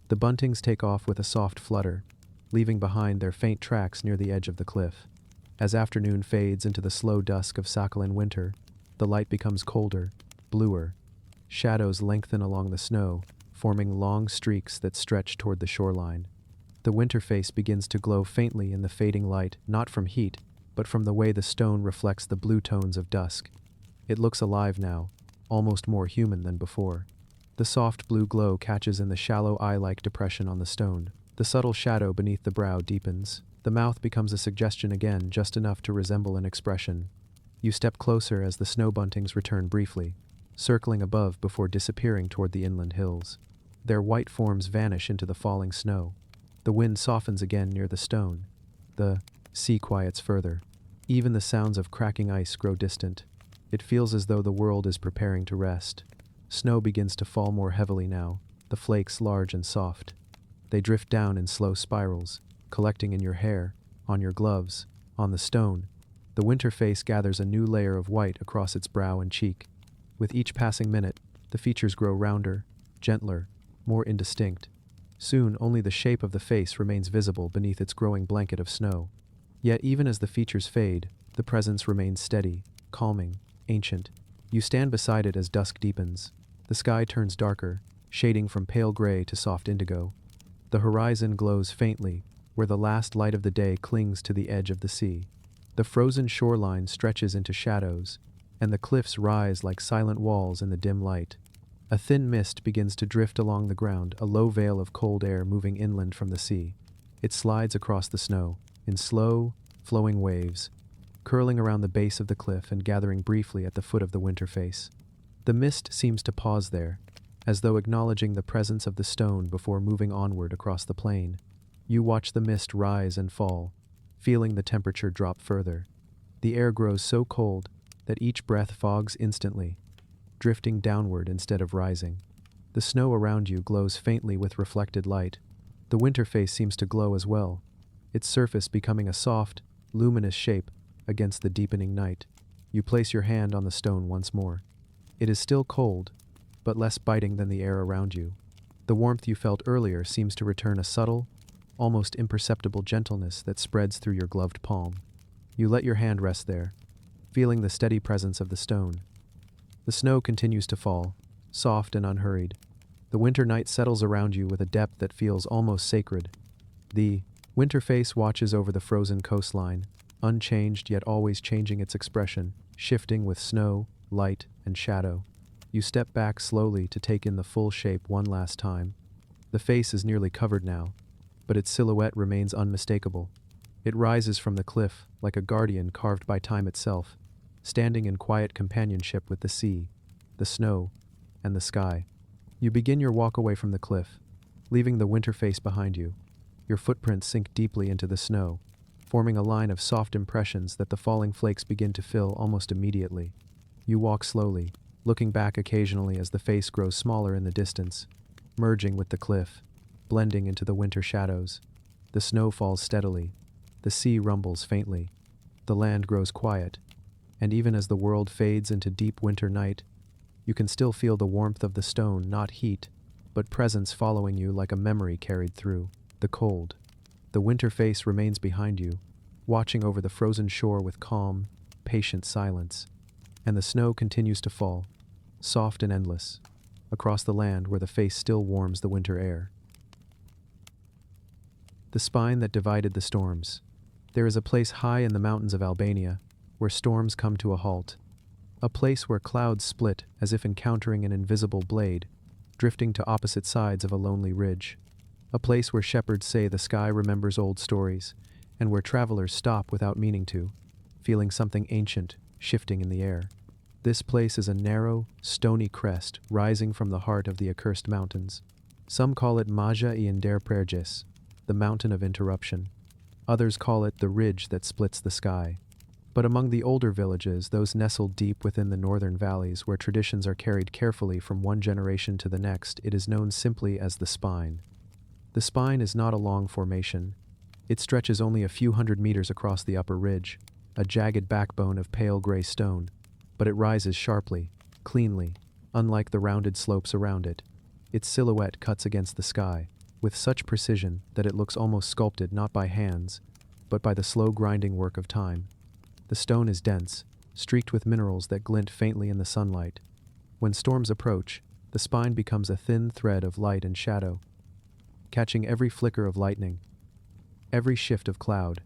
The buntings take off with a soft flutter, leaving behind their faint tracks near the edge of the cliff. As afternoon fades into the slow dusk of Sakhalin winter, the light becomes colder, bluer. Shadows lengthen along the snow, forming long streaks that stretch toward the shoreline. The winter face begins to glow faintly in the fading light, not from heat, but from the way the stone reflects the blue tones of dusk. It looks alive now, almost more human than before. The soft blue glow catches in the shallow eye-like depression on the stone. The subtle shadow beneath the brow deepens. The mouth becomes a suggestion again, just enough to resemble an expression. You step closer as the snow buntings return briefly, circling above before disappearing toward the inland hills. Their white forms vanish into the falling snow. The wind softens again near the stone. The sea quiets further. Even the sounds of cracking ice grow distant. It feels as though the world is preparing to rest. Snow begins to fall more heavily now, the flakes large and soft. They drift down in slow spirals, collecting in your hair, on your gloves, on the stone. The winter face gathers a new layer of white across its brow and cheek. With each passing minute, the features grow rounder, gentler, more indistinct. Soon, only the shape of the face remains visible beneath its growing blanket of snow. Yet even as the features fade, the presence remains steady, calming, ancient. You stand beside it as dusk deepens. The sky turns darker, shading from pale gray to soft indigo. The horizon glows faintly, where the last light of the day clings to the edge of the sea. The frozen shoreline stretches into shadows, and the cliffs rise like silent walls in the dim light. A thin mist begins to drift along the ground, a low veil of cold air moving inland from the sea. It slides across the snow, in slow, flowing waves, curling around the base of the cliff and gathering briefly at the foot of the winter face. The mist seems to pause there, as though acknowledging the presence of the stone before moving onward across the plain. You watch the mist rise and fall, feeling the temperature drop further. The air grows so cold that each breath fogs instantly, drifting downward instead of rising. The snow around you glows faintly with reflected light. The winter face seems to glow as well, its surface becoming a soft, luminous shape against the deepening night. You place your hand on the stone once more. It is still cold, but less biting than the air around you. The warmth you felt earlier seems to return, a subtle, almost imperceptible gentleness that spreads through your gloved palm. You let your hand rest there, feeling the steady presence of the stone. The snow continues to fall, soft and unhurried. The winter night settles around you with a depth that feels almost sacred. The winter face watches over the frozen coastline, unchanged yet always changing its expression, shifting with snow, light, and shadow. You step back slowly to take in the full shape one last time. The face is nearly covered now, but its silhouette remains unmistakable. It rises from the cliff like a guardian carved by time itself, standing in quiet companionship with the sea, the snow, and the sky. You begin your walk away from the cliff, leaving the winter face behind you. Your footprints sink deeply into the snow, forming a line of soft impressions that the falling flakes begin to fill almost immediately. You walk slowly, looking back occasionally as the face grows smaller in the distance, merging with the cliff, blending into the winter shadows. The snow falls steadily. The sea rumbles faintly. The land grows quiet. And even as the world fades into deep winter night, you can still feel the warmth of the stone, not heat, but presence following you like a memory carried through the cold. The winter face remains behind you, watching over the frozen shore with calm, patient silence. And the snow continues to fall, soft and endless, across the land where the face still warms the winter air. The spine that divided the storms. There is a place high in the mountains of Albania where storms come to a halt, a place where clouds split as if encountering an invisible blade, drifting to opposite sides of a lonely ridge, a place where shepherds say the sky remembers old stories, and where travelers stop without meaning to, feeling something ancient shifting in the air. This place is a narrow, stony crest rising from the heart of the accursed mountains. Some call it Maja I Nder Perges, the mountain of interruption. Others call it the ridge that splits the sky. But among the older villages, those nestled deep within the northern valleys where traditions are carried carefully from one generation to the next, it is known simply as the spine. The spine is not a long formation. It stretches only a few hundred meters across the upper ridge, a jagged backbone of pale gray stone, but it rises sharply, cleanly, unlike the rounded slopes around it. Its silhouette cuts against the sky, with such precision that it looks almost sculpted not by hands, but by the slow grinding work of time. The stone is dense, streaked with minerals that glint faintly in the sunlight. When storms approach, the spine becomes a thin thread of light and shadow, catching every flicker of lightning, every shift of cloud.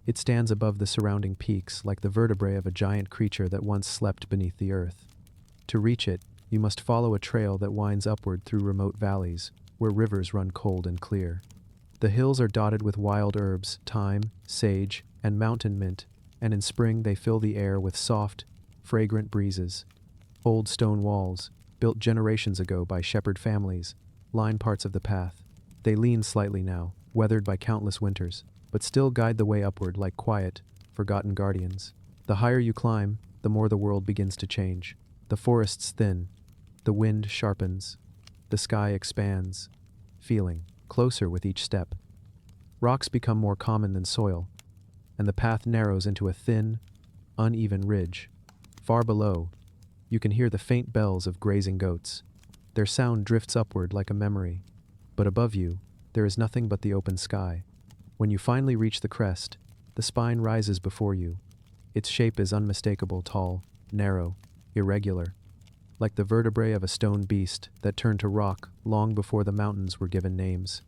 It stands above the surrounding peaks like the vertebrae of a giant creature that once slept beneath the earth. To reach it, you must follow a trail that winds upward through remote valleys, where rivers run cold and clear. The hills are dotted with wild herbs, thyme, sage, and mountain mint, and in spring they fill the air with soft, fragrant breezes. Old stone walls, built generations ago by shepherd families, line parts of the path. They lean slightly now, weathered by countless winters, but still guide the way upward like quiet, forgotten guardians. The higher you climb, the more the world begins to change. The forests thin, the wind sharpens, the sky expands, feeling closer with each step. Rocks become more common than soil, and the path narrows into a thin, uneven ridge. Far below, you can hear the faint bells of grazing goats. Their sound drifts upward like a memory, but above you, there is nothing but the open sky. When you finally reach the crest, the spine rises before you. Its shape is unmistakable, tall, narrow, irregular, like the vertebrae of a stone beast that turned to rock long before the mountains were given names.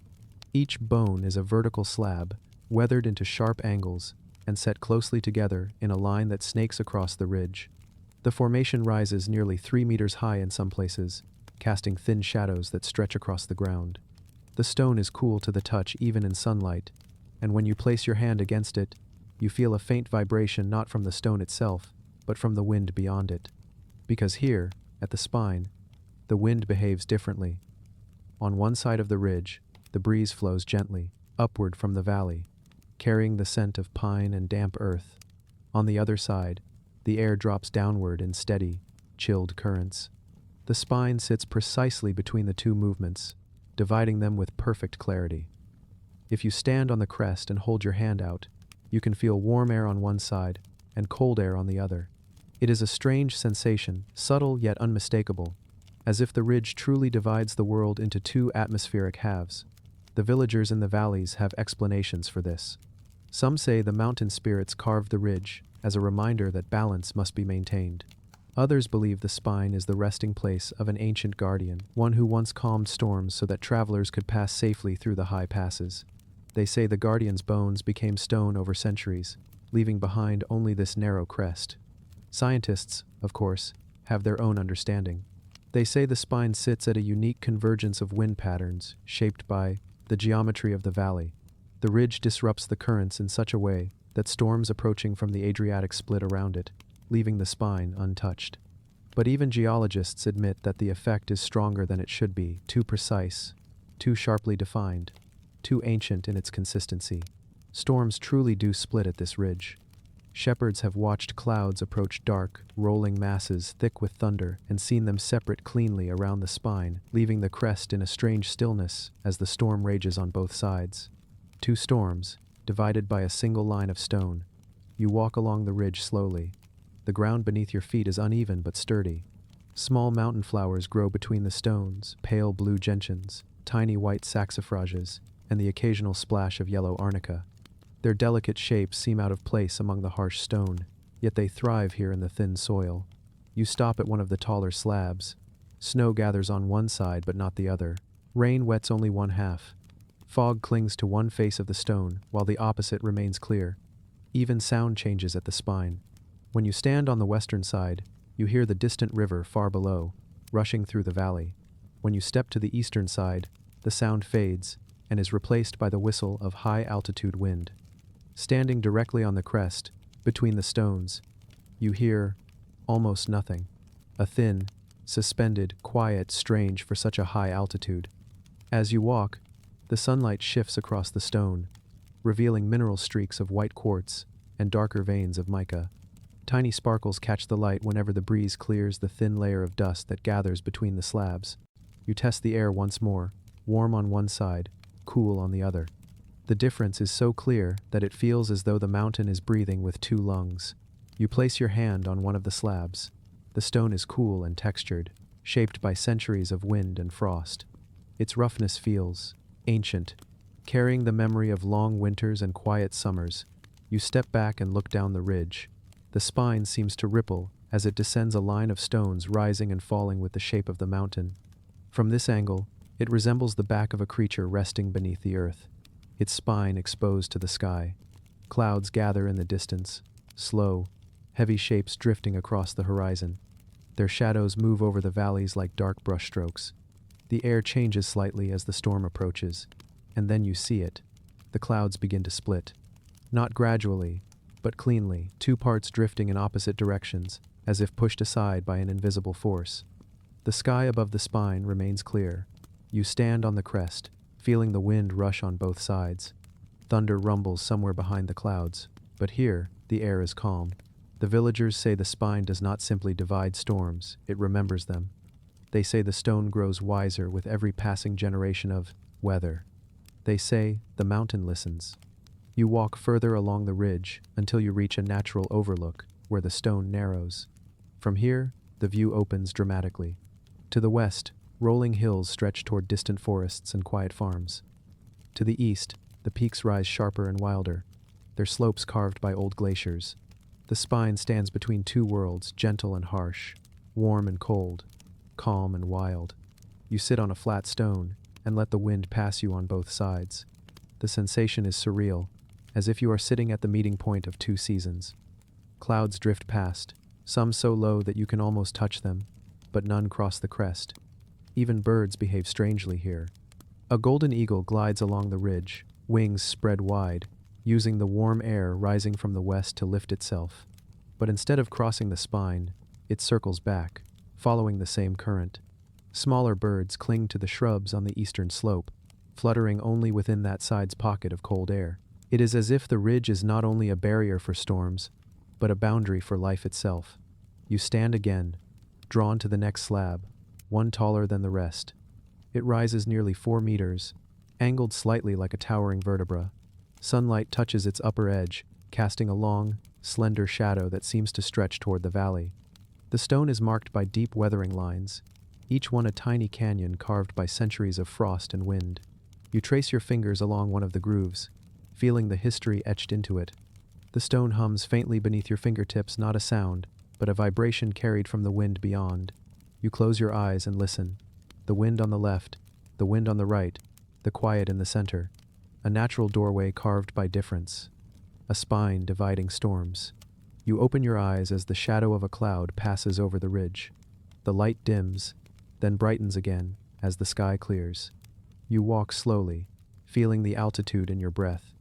Each bone is a vertical slab, weathered into sharp angles and set closely together in a line that snakes across the ridge. The formation rises nearly 3 meters high in some places, casting thin shadows that stretch across the ground. The stone is cool to the touch even in sunlight, and when you place your hand against it, you feel a faint vibration not from the stone itself, but from the wind beyond it. Because here, at the spine, the wind behaves differently. On one side of the ridge, the breeze flows gently, upward from the valley, carrying the scent of pine and damp earth. On the other side, the air drops downward in steady, chilled currents. The spine sits precisely between the two movements, dividing them with perfect clarity. If you stand on the crest and hold your hand out, you can feel warm air on one side and cold air on the other. It is a strange sensation, subtle yet unmistakable, as if the ridge truly divides the world into two atmospheric halves. The villagers in the valleys have explanations for this. Some say the mountain spirits carved the ridge as a reminder that balance must be maintained. Others believe the spine is the resting place of an ancient guardian, one who once calmed storms so that travelers could pass safely through the high passes. They say the guardian's bones became stone over centuries, leaving behind only this narrow crest. Scientists, of course, have their own understanding. They say the spine sits at a unique convergence of wind patterns shaped by the geometry of the valley. The ridge disrupts the currents in such a way that storms approaching from the Adriatic split around it, leaving the spine untouched. But even geologists admit that the effect is stronger than it should be, too precise, too sharply defined, too ancient in its consistency. Storms truly do split at this ridge. Shepherds have watched clouds approach dark, rolling masses thick with thunder and seen them separate cleanly around the spine, leaving the crest in a strange stillness as the storm rages on both sides. Two storms, divided by a single line of stone. You walk along the ridge slowly. The ground beneath your feet is uneven but sturdy. Small mountain flowers grow between the stones, pale blue gentians, tiny white saxifrages, and the occasional splash of yellow arnica. Their delicate shapes seem out of place among the harsh stone, yet they thrive here in the thin soil. You stop at one of the taller slabs. Snow gathers on one side but not the other. Rain wets only one half. Fog clings to one face of the stone, while the opposite remains clear. Even sound changes at the spine. When you stand on the western side, you hear the distant river far below, rushing through the valley. When you step to the eastern side, the sound fades and is replaced by the whistle of high-altitude wind. Standing directly on the crest, between the stones, you hear almost nothing. A thin, suspended, quiet, strange for such a high altitude. As you walk, the sunlight shifts across the stone, revealing mineral streaks of white quartz and darker veins of mica. Tiny sparkles catch the light whenever the breeze clears the thin layer of dust that gathers between the slabs. You test the air once more, warm on one side, cool on the other. The difference is so clear that it feels as though the mountain is breathing with two lungs. You place your hand on one of the slabs. The stone is cool and textured, shaped by centuries of wind and frost. Its roughness feels ancient, carrying the memory of long winters and quiet summers. You step back and look down the ridge. The spine seems to ripple as it descends a line of stones rising and falling with the shape of the mountain. From this angle, it resembles the back of a creature resting beneath the earth, its spine exposed to the sky. Clouds gather in the distance, slow, heavy shapes drifting across the horizon. Their shadows move over the valleys like dark brushstrokes. The air changes slightly as the storm approaches, and then you see it. The clouds begin to split. Not gradually, but cleanly, two parts drifting in opposite directions, as if pushed aside by an invisible force. The sky above the spine remains clear. You stand on the crest, feeling the wind rush on both sides. Thunder rumbles somewhere behind the clouds, but here, the air is calm. The villagers say the spine does not simply divide storms, it remembers them. They say the stone grows wiser with every passing generation of weather. They say the mountain listens. You walk further along the ridge until you reach a natural overlook where the stone narrows. From here, the view opens dramatically. To the west, rolling hills stretch toward distant forests and quiet farms. To the east, the peaks rise sharper and wilder, their slopes carved by old glaciers. The spine stands between two worlds, gentle and harsh, warm and cold, calm and wild. You sit on a flat stone and let the wind pass you on both sides. The sensation is surreal, as if you are sitting at the meeting point of two seasons. Clouds drift past, some so low that you can almost touch them, but none cross the crest. Even birds behave strangely here. A golden eagle glides along the ridge, wings spread wide, using the warm air rising from the west to lift itself. But instead of crossing the spine, it circles back, following the same current. Smaller birds cling to the shrubs on the eastern slope, fluttering only within that side's pocket of cold air. It is as if the ridge is not only a barrier for storms, but a boundary for life itself. You stand again, drawn to the next slab, one taller than the rest. It rises nearly 4 meters, angled slightly like a towering vertebra. Sunlight touches its upper edge, casting a long, slender shadow that seems to stretch toward the valley. The stone is marked by deep weathering lines, each one a tiny canyon carved by centuries of frost and wind. You trace your fingers along one of the grooves, feeling the history etched into it. The stone hums faintly beneath your fingertips, not a sound, but a vibration carried from the wind beyond. You close your eyes and listen. The wind on the left, the wind on the right, the quiet in the center. A natural doorway carved by difference. A spine dividing storms. You open your eyes as the shadow of a cloud passes over the ridge. The light dims, then brightens again as the sky clears. You walk slowly, feeling the altitude in your breath,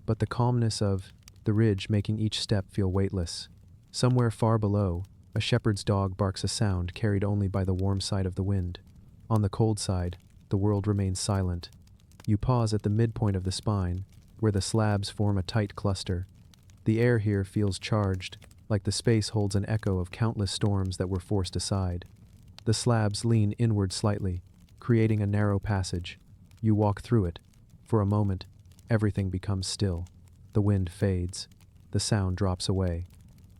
but the calmness of the ridge making each step feel weightless. Somewhere far below, a shepherd's dog barks a sound carried only by the warm side of the wind. On the cold side, the world remains silent. You pause at the midpoint of the spine, where the slabs form a tight cluster. The air here feels charged, like the space holds an echo of countless storms that were forced aside. The slabs lean inward slightly, creating a narrow passage. You walk through it. For a moment, everything becomes still. The wind fades. The sound drops away.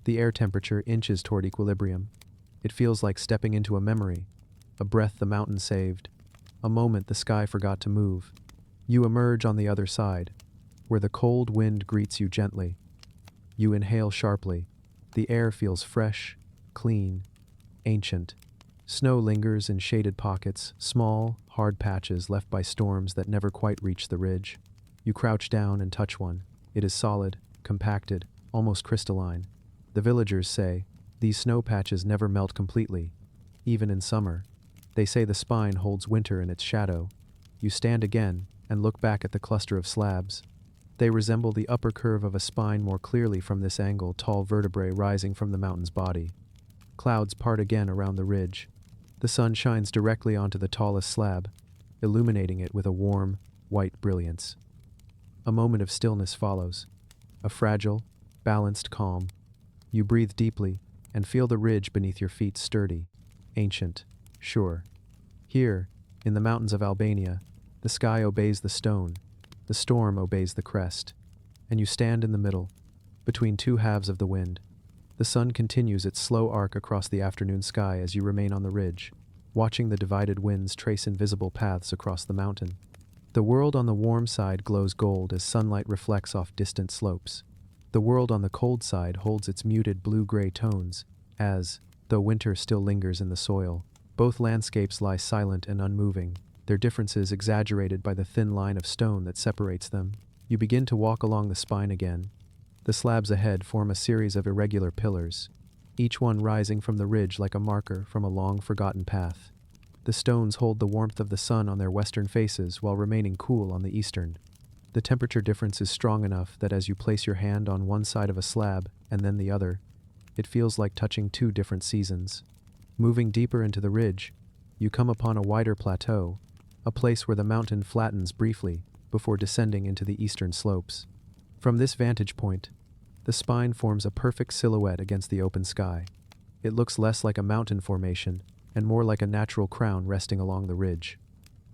The air temperature inches toward equilibrium. It feels like stepping into a memory, a breath the mountain saved, a moment the sky forgot to move. You emerge on the other side, where the cold wind greets you gently. You inhale sharply. The air feels fresh, clean, ancient. Snow lingers in shaded pockets, small, hard patches left by storms that never quite reach the ridge. You crouch down and touch one. It is solid, compacted, almost crystalline. The villagers say, these snow patches never melt completely, even in summer. They say the spine holds winter in its shadow. You stand again and look back at the cluster of slabs. They resemble the upper curve of a spine more clearly from this angle, tall vertebrae rising from the mountain's body. Clouds part again around the ridge. The sun shines directly onto the tallest slab, illuminating it with a warm, white brilliance. A moment of stillness follows. A fragile, balanced calm. You breathe deeply and feel the ridge beneath your feet sturdy, ancient, sure. Here, in the mountains of Albania, the sky obeys the stone, the storm obeys the crest, and you stand in the middle, between two halves of the wind. The sun continues its slow arc across the afternoon sky as you remain on the ridge. watching the divided winds trace invisible paths across the mountain. The world on the warm side glows gold as sunlight reflects off distant slopes. The world on the cold side holds its muted blue-gray tones, as, though winter still lingers in the soil, both landscapes lie silent and unmoving, their differences exaggerated by the thin line of stone that separates them. You begin to walk along the spine again. The slabs ahead form a series of irregular pillars, each one rising from the ridge like a marker from a long-forgotten path. The stones hold the warmth of the sun on their western faces while remaining cool on the eastern. The temperature difference is strong enough that as you place your hand on one side of a slab and then the other, it feels like touching two different seasons. Moving deeper into the ridge, you come upon a wider plateau, a place where the mountain flattens briefly before descending into the eastern slopes. From this vantage point, the spine forms a perfect silhouette against the open sky. It looks less like a mountain formation and more like a natural crown resting along the ridge.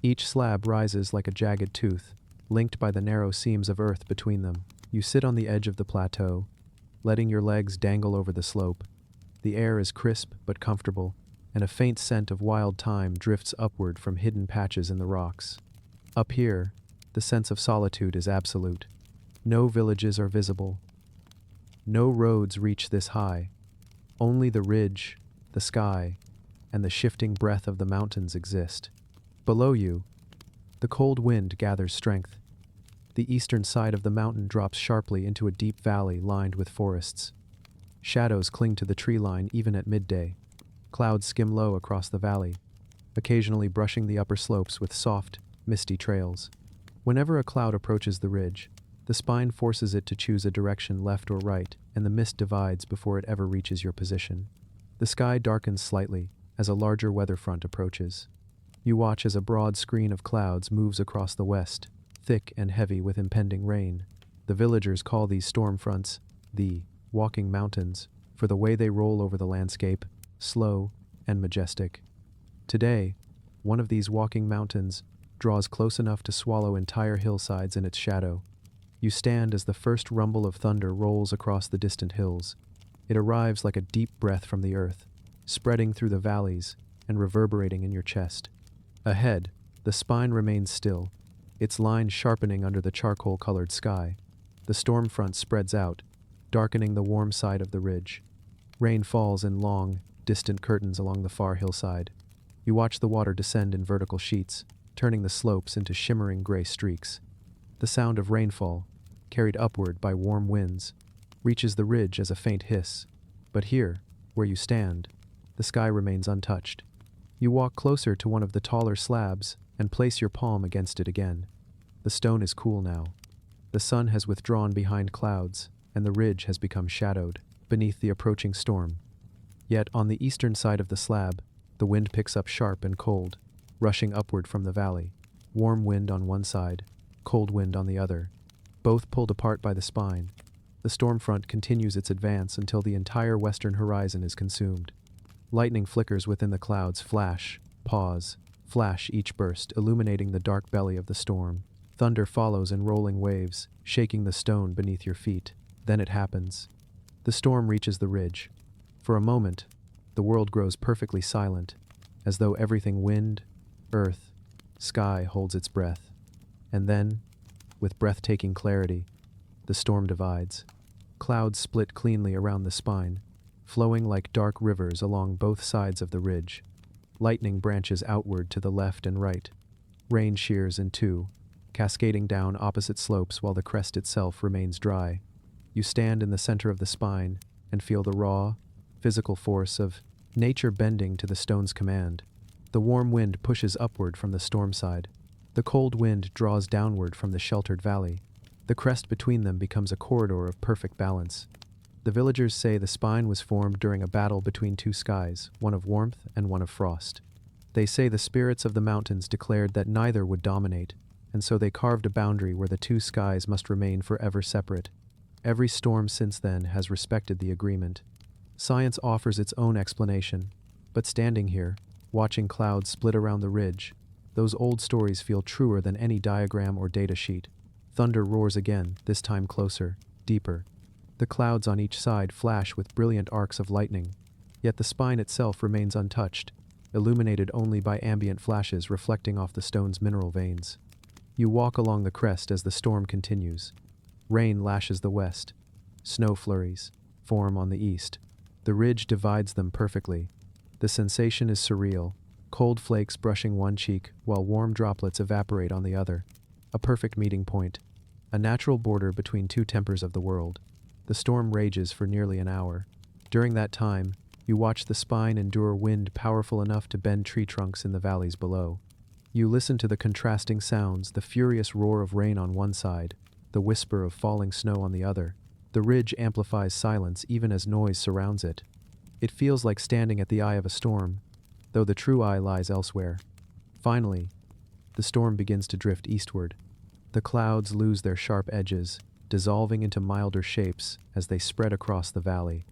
Each slab rises like a jagged tooth, linked by the narrow seams of earth between them. You sit on the edge of the plateau, letting your legs dangle over the slope. The air is crisp but comfortable, and a faint scent of wild thyme drifts upward from hidden patches in the rocks. Up here, the sense of solitude is absolute. No villages are visible. No roads reach this high. Only the ridge, the sky, and the shifting breath of the mountains exist. Below you, the cold wind gathers strength. The eastern side of the mountain drops sharply into a deep valley lined with forests. Shadows cling to the tree line even at midday. Clouds skim low across the valley, occasionally brushing the upper slopes with soft, misty trails. Whenever a cloud approaches the ridge, the spine forces it to choose a direction left or right, and the mist divides before it ever reaches your position. The sky darkens slightly as a larger weather front approaches. You watch as a broad screen of clouds moves across the west, thick and heavy with impending rain. The villagers call these storm fronts the walking mountains for the way they roll over the landscape, slow and majestic. Today, one of these walking mountains draws close enough to swallow entire hillsides in its shadow. You stand as the first rumble of thunder rolls across the distant hills. It arrives like a deep breath from the earth, spreading through the valleys and reverberating in your chest. Ahead, the spine remains still, its lines sharpening under the charcoal-colored sky. The storm front spreads out, darkening the warm side of the ridge. Rain falls in long, distant curtains along the far hillside. You watch the water descend in vertical sheets, turning the slopes into shimmering gray streaks. The sound of rainfall, carried upward by warm winds, reaches the ridge as a faint hiss. But here, where you stand, the sky remains untouched. You walk closer to one of the taller slabs and place your palm against it again. The stone is cool now. The sun has withdrawn behind clouds, and the ridge has become shadowed beneath the approaching storm. Yet on the eastern side of the slab, the wind picks up sharp and cold, rushing upward from the valley. Warm wind on one side, cold wind on the other, both pulled apart by the spine. The storm front continues its advance until the entire western horizon is consumed. Lightning flickers within the clouds, flash, pause, flash each burst, illuminating the dark belly of the storm. Thunder follows in rolling waves, shaking the stone beneath your feet. Then it happens. The storm reaches the ridge. For a moment, the world grows perfectly silent, as though everything wind, earth, sky holds its breath. And then, with breathtaking clarity, the storm divides. Clouds split cleanly around the spine, flowing like dark rivers along both sides of the ridge. Lightning branches outward to the left and right. Rain shears in two, cascading down opposite slopes while the crest itself remains dry. You stand in the center of the spine and feel the raw, physical force of nature bending to the stone's command. The warm wind pushes upward from the storm side. The cold wind draws downward from the sheltered valley. The crest between them becomes a corridor of perfect balance. The villagers say the spine was formed during a battle between two skies, one of warmth and one of frost. They say the spirits of the mountains declared that neither would dominate, and so they carved a boundary where the two skies must remain forever separate. Every storm since then has respected the agreement. Science offers its own explanation, but standing here, watching clouds split around the ridge, those old stories feel truer than any diagram or data sheet. Thunder roars again, this time closer, deeper. The clouds on each side flash with brilliant arcs of lightning, yet the spine itself remains untouched, illuminated only by ambient flashes reflecting off the stone's mineral veins. You walk along the crest as the storm continues. Rain lashes the west. Snow flurries form on the east. The ridge divides them perfectly. The sensation is surreal, cold flakes brushing one cheek while warm droplets evaporate on the other. A perfect meeting point, a natural border between two tempers of the world. The storm rages for nearly an hour. During that time, you watch the spine endure wind powerful enough to bend tree trunks in the valleys below. You listen to the contrasting sounds, the furious roar of rain on one side, the whisper of falling snow on the other. The ridge amplifies silence even as noise surrounds it. It feels like standing at the eye of a storm, though the true eye lies elsewhere. Finally, the storm begins to drift eastward. The clouds lose their sharp edges, dissolving into milder shapes as they spread across the valley.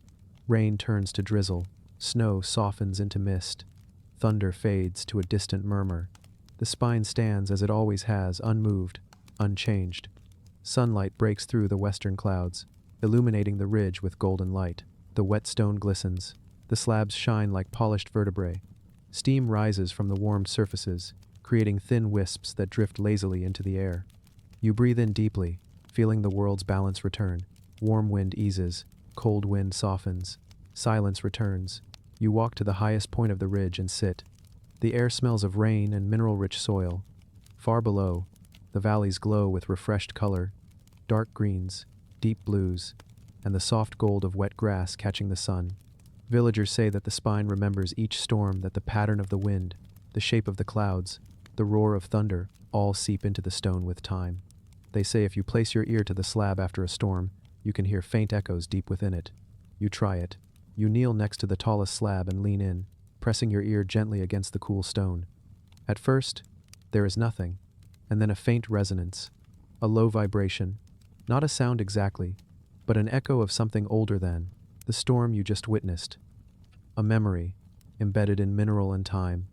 Rain turns to drizzle, snow softens into mist, thunder fades to a distant murmur. The spine stands as it always has, unmoved, unchanged. Sunlight breaks through the western clouds, illuminating the ridge with golden light. The wet stone glistens. The slabs shine like polished vertebrae. Steam rises from the warmed surfaces, creating thin wisps that drift lazily into the air. You breathe in deeply, feeling the world's balance return. Warm wind eases, cold wind softens. Silence returns. You walk to the highest point of the ridge and sit. The air smells of rain and mineral-rich soil. Far below, the valleys glow with refreshed color, dark greens, deep blues, and the soft gold of wet grass catching the sun. Villagers say that the spine remembers each storm, that the pattern of the wind, the shape of the clouds, the roar of thunder, all seep into the stone with time. They say if you place your ear to the slab after a storm, you can hear faint echoes deep within it. You try it. You kneel next to the tallest slab and lean in, pressing your ear gently against the cool stone. At first, there is nothing, and then a faint resonance, a low vibration, not a sound exactly, but an echo of something older than the storm you just witnessed. A memory, embedded in mineral and time.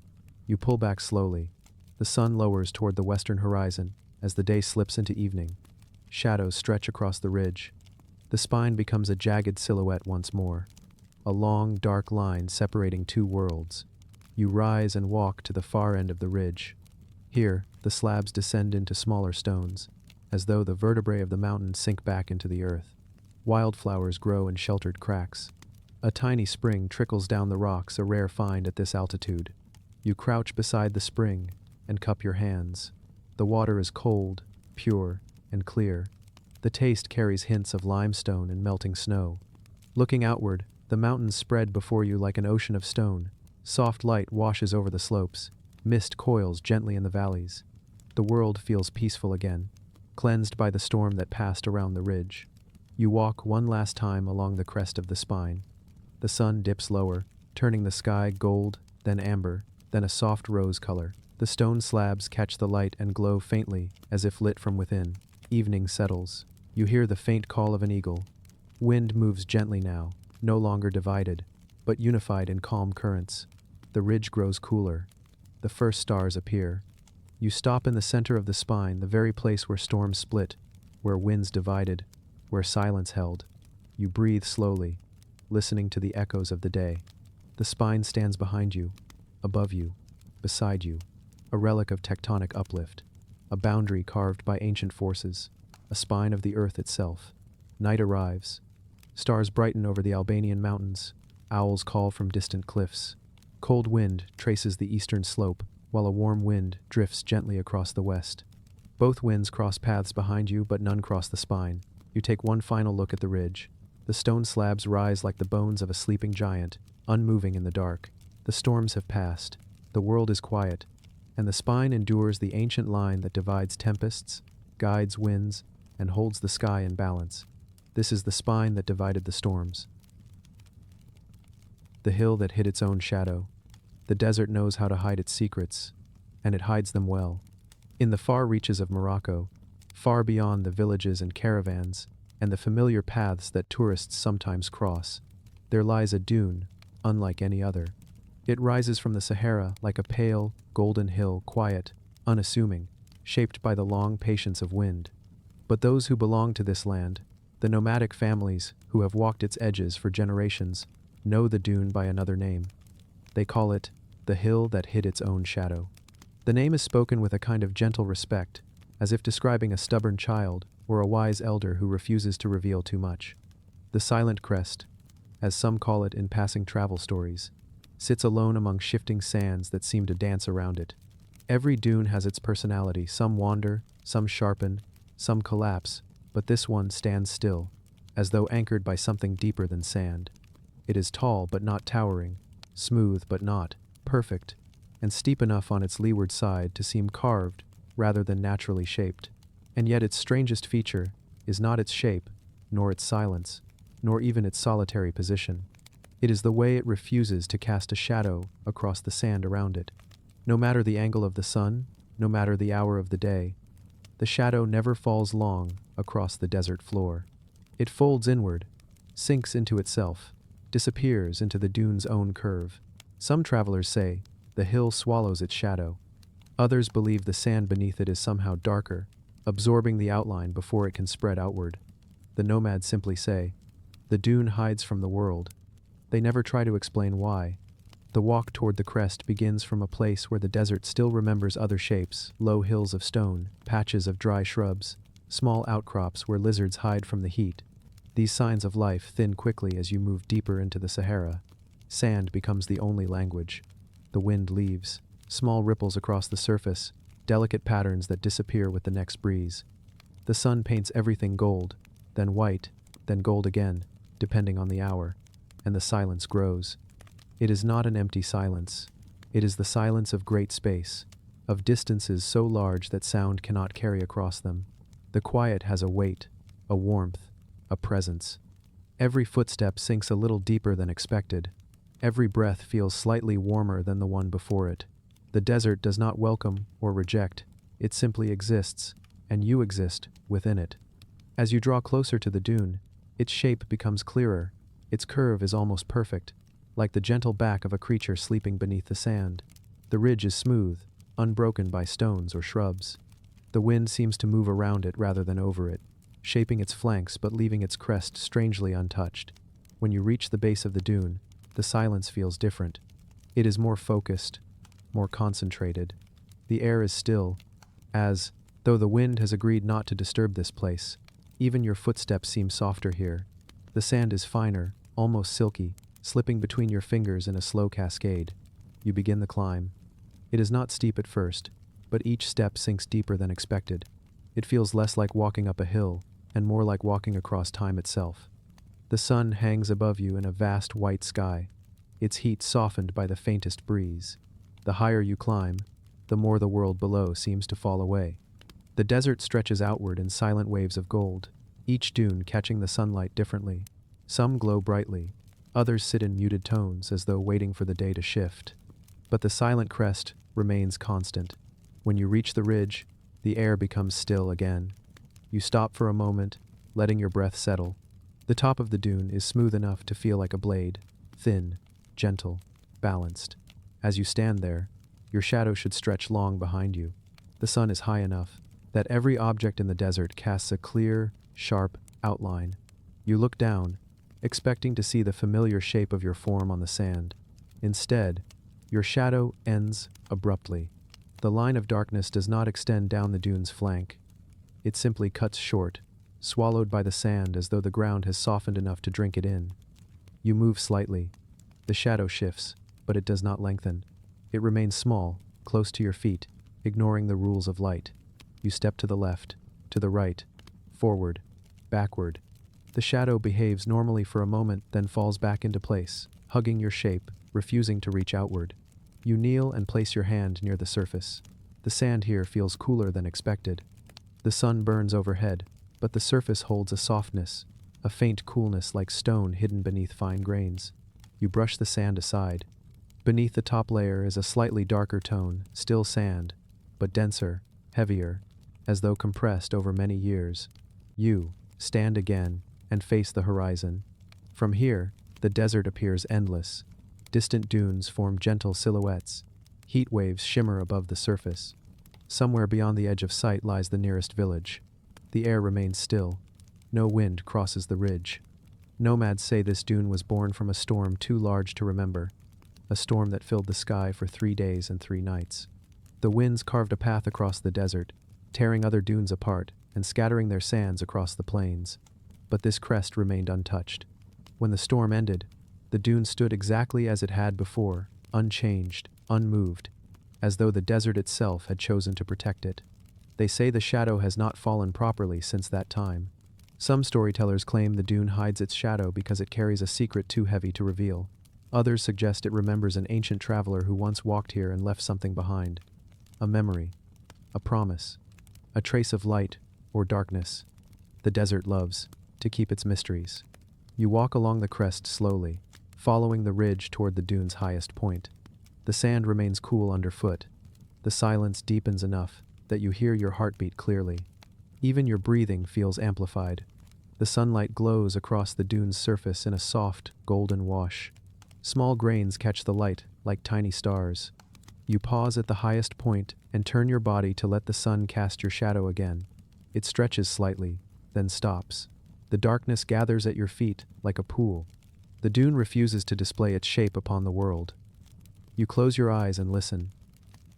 You pull back slowly. The sun lowers toward the western horizon as the day slips into evening. Shadows stretch across the ridge. The spine becomes a jagged silhouette once more, a long, dark line separating two worlds. You rise and walk to the far end of the ridge. Here, the slabs descend into smaller stones, as though the vertebrae of the mountain sink back into the earth. Wildflowers grow in sheltered cracks. A tiny spring trickles down the rocks, a rare find at this altitude. You crouch beside the spring and cup your hands. The water is cold, pure, and clear. The taste carries hints of limestone and melting snow. Looking outward, the mountains spread before you like an ocean of stone. Soft light washes over the slopes. Mist coils gently in the valleys. The world feels peaceful again, cleansed by the storm that passed around the ridge. You walk one last time along the crest of the spine. The sun dips lower, turning the sky gold, then amber, then a soft rose color. The stone slabs catch the light and glow faintly, as if lit from within. Evening settles. You hear the faint call of an eagle. Wind moves gently now, no longer divided, but unified in calm currents. The ridge grows cooler. The first stars appear. You stop in the center of the spine, the very place where storms split, where winds divided, where silence held. You breathe slowly, listening to the echoes of the day. The spine stands behind you, above you, beside you, a relic of tectonic uplift, a boundary carved by ancient forces, a spine of the earth itself. Night arrives. Stars brighten over the Albanian mountains. Owls call from distant cliffs. Cold wind traces the eastern slope, while a warm wind drifts gently across the west. Both winds cross paths behind you, but none cross the spine. You take one final look at the ridge. The stone slabs rise like the bones of a sleeping giant, unmoving in the dark. The storms have passed. The world is quiet, and the spine endures the ancient line that divides tempests, guides winds, and holds the sky in balance. This is the spine that divided the storms. The hill that hid its own shadow. The desert knows how to hide its secrets, and it hides them well. In the far reaches of Morocco, far beyond the villages and caravans, and the familiar paths that tourists sometimes cross, there lies a dune, unlike any other. It rises from the Sahara like a pale, golden hill, quiet, unassuming, shaped by the long patience of wind. But those who belong to this land, the nomadic families who have walked its edges for generations, know the dune by another name. They call it the hill that hid its own shadow. The name is spoken with a kind of gentle respect, as if describing a stubborn child or a wise elder who refuses to reveal too much. The silent crest, as some call it in passing travel stories, sits alone among shifting sands that seem to dance around it. Every dune has its personality. Some wander, some sharpen, some collapse, but this one stands still, as though anchored by something deeper than sand. It is tall but not towering, smooth but not perfect, and steep enough on its leeward side to seem carved rather than naturally shaped. And yet its strangest feature is not its shape, nor its silence, nor even its solitary position. It is the way it refuses to cast a shadow across the sand around it. No matter the angle of the sun, no matter the hour of the day, the shadow never falls long across the desert floor. It folds inward, sinks into itself, disappears into the dune's own curve. Some travelers say the hill swallows its shadow. Others believe the sand beneath it is somehow darker, absorbing the outline before it can spread outward. The nomads simply say, the dune hides from the world. They never try to explain why. The walk toward the crest begins from a place where the desert still remembers other shapes: low hills of stone, patches of dry shrubs, small outcrops where lizards hide from the heat. These signs of life thin quickly as you move deeper into the Sahara. Sand becomes the only language. The wind leaves, small ripples across the surface, delicate patterns that disappear with the next breeze. The sun paints everything gold, then white, then gold again, depending on the hour, and the silence grows. It is not an empty silence. It is the silence of great space, of distances so large that sound cannot carry across them. The quiet has a weight, a warmth, a presence. Every footstep sinks a little deeper than expected. Every breath feels slightly warmer than the one before it. The desert does not welcome or reject. It simply exists, and you exist within it. As you draw closer to the dune, its shape becomes clearer. Its curve is almost perfect, like the gentle back of a creature sleeping beneath the sand. The ridge is smooth, unbroken by stones or shrubs. The wind seems to move around it rather than over it, shaping its flanks but leaving its crest strangely untouched. When you reach the base of the dune, the silence feels different. It is more focused, more concentrated. The air is still, as though the wind has agreed not to disturb this place. Even your footsteps seem softer here. The sand is finer, almost silky, slipping between your fingers in a slow cascade. You begin the climb. It is not steep at first, but each step sinks deeper than expected. It feels less like walking up a hill, and more like walking across time itself. The sun hangs above you in a vast white sky, its heat softened by the faintest breeze. The higher you climb, the more the world below seems to fall away. The desert stretches outward in silent waves of gold, each dune catching the sunlight differently. Some glow brightly, others sit in muted tones as though waiting for the day to shift. But the silent crest remains constant. When you reach the ridge, the air becomes still again. You stop for a moment, letting your breath settle. The top of the dune is smooth enough to feel like a blade, thin, gentle, balanced. As you stand there, your shadow should stretch long behind you. The sun is high enough that every object in the desert casts a clear, sharp outline. You look down, expecting to see the familiar shape of your form on the sand. Instead, your shadow ends abruptly. The line of darkness does not extend down the dune's flank. It simply cuts short, swallowed by the sand as though the ground has softened enough to drink it in. You move slightly. The shadow shifts, but it does not lengthen. It remains small, close to your feet, ignoring the rules of light. You step to the left, to the right, forward, backward. The shadow behaves normally for a moment, then falls back into place, hugging your shape, refusing to reach outward. You kneel and place your hand near the surface. The sand here feels cooler than expected. The sun burns overhead, but the surface holds a softness, a faint coolness like stone hidden beneath fine grains. You brush the sand aside. Beneath the top layer is a slightly darker tone, still sand, but denser, heavier, as though compressed over many years. You stand again and face the horizon. From here, the desert appears endless. Distant dunes form gentle silhouettes. Heat waves shimmer above the surface. Somewhere beyond the edge of sight lies the nearest village. The air remains still. No wind crosses the ridge. Nomads say this dune was born from a storm too large to remember. a storm that filled the sky for 3 days and 3 nights. The winds carved a path across the desert, tearing other dunes apart and scattering their sands across the plains. But this crest remained untouched. When the storm ended, the dune stood exactly as it had before, unchanged, unmoved, as though the desert itself had chosen to protect it. They say the shadow has not fallen properly since that time. Some storytellers claim the dune hides its shadow because it carries a secret too heavy to reveal. Others suggest it remembers an ancient traveler who once walked here and left something behind. A memory, a promise, a trace of light or darkness. The desert loves to keep its mysteries. You walk along the crest slowly, following the ridge toward the dune's highest point. The sand remains cool underfoot. The silence deepens enough that you hear your heartbeat clearly. Even your breathing feels amplified. The sunlight glows across the dune's surface in a soft, golden wash. Small grains catch the light like tiny stars. You pause at the highest point and turn your body to let the sun cast your shadow again. It stretches slightly, then stops. The darkness gathers at your feet like a pool. The dune refuses to display its shape upon the world. You close your eyes and listen.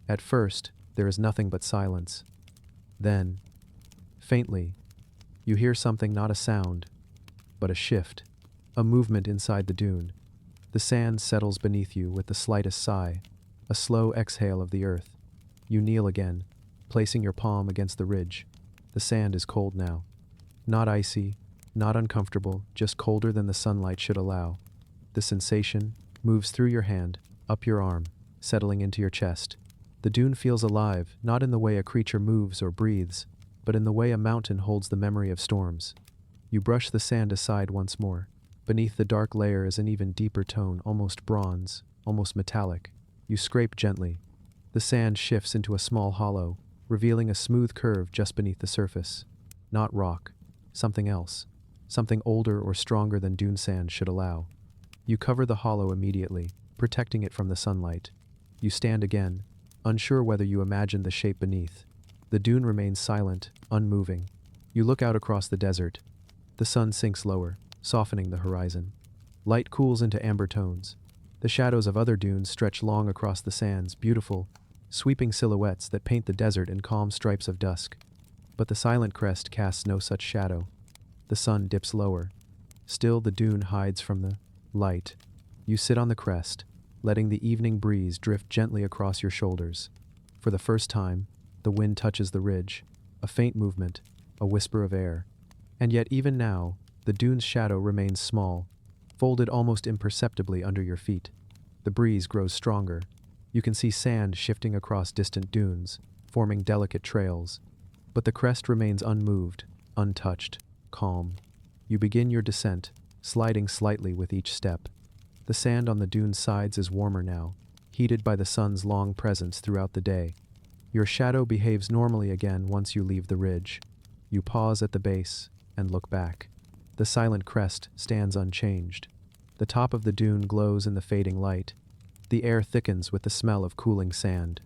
At first, there is nothing but silence. Then, faintly, you hear something, not a sound, but a shift, a movement inside the dune. The sand settles beneath you with the slightest sigh, a slow exhale of the earth. You kneel again, placing your palm against the ridge. The sand is cold now. Not icy, not uncomfortable, just colder than the sunlight should allow. The sensation moves through your hand, up your arm, settling into your chest. The dune feels alive, not in the way a creature moves or breathes, but in the way a mountain holds the memory of storms. You brush the sand aside once more. Beneath the dark layer is an even deeper tone, almost bronze, almost metallic. You scrape gently. The sand shifts into a small hollow, revealing a smooth curve just beneath the surface. Not rock, something else. Something older or stronger than dune sand should allow. You cover the hollow immediately, protecting it from the sunlight. You stand again, unsure whether you imagined the shape beneath. The dune remains silent, unmoving. You look out across the desert. The sun sinks lower, softening the horizon. Light cools into amber tones. The shadows of other dunes stretch long across the sands, beautiful, sweeping silhouettes that paint the desert in calm stripes of dusk. But the silent crest casts no such shadow. The sun dips lower. Still, the dune hides from the light. You sit on the crest, letting the evening breeze drift gently across your shoulders. For the first time, the wind touches the ridge, a faint movement, a whisper of air. And yet even now, the dune's shadow remains small, folded almost imperceptibly under your feet. The breeze grows stronger. You can see sand shifting across distant dunes, forming delicate trails. But the crest remains unmoved, untouched, calm. You begin your descent, sliding slightly with each step. The sand on the dune's sides is warmer now, heated by the sun's long presence throughout the day. Your shadow behaves normally again once you leave the ridge. You pause at the base and look back. The silent crest stands unchanged. The top of the dune glows in the fading light. The air thickens with the smell of cooling sand.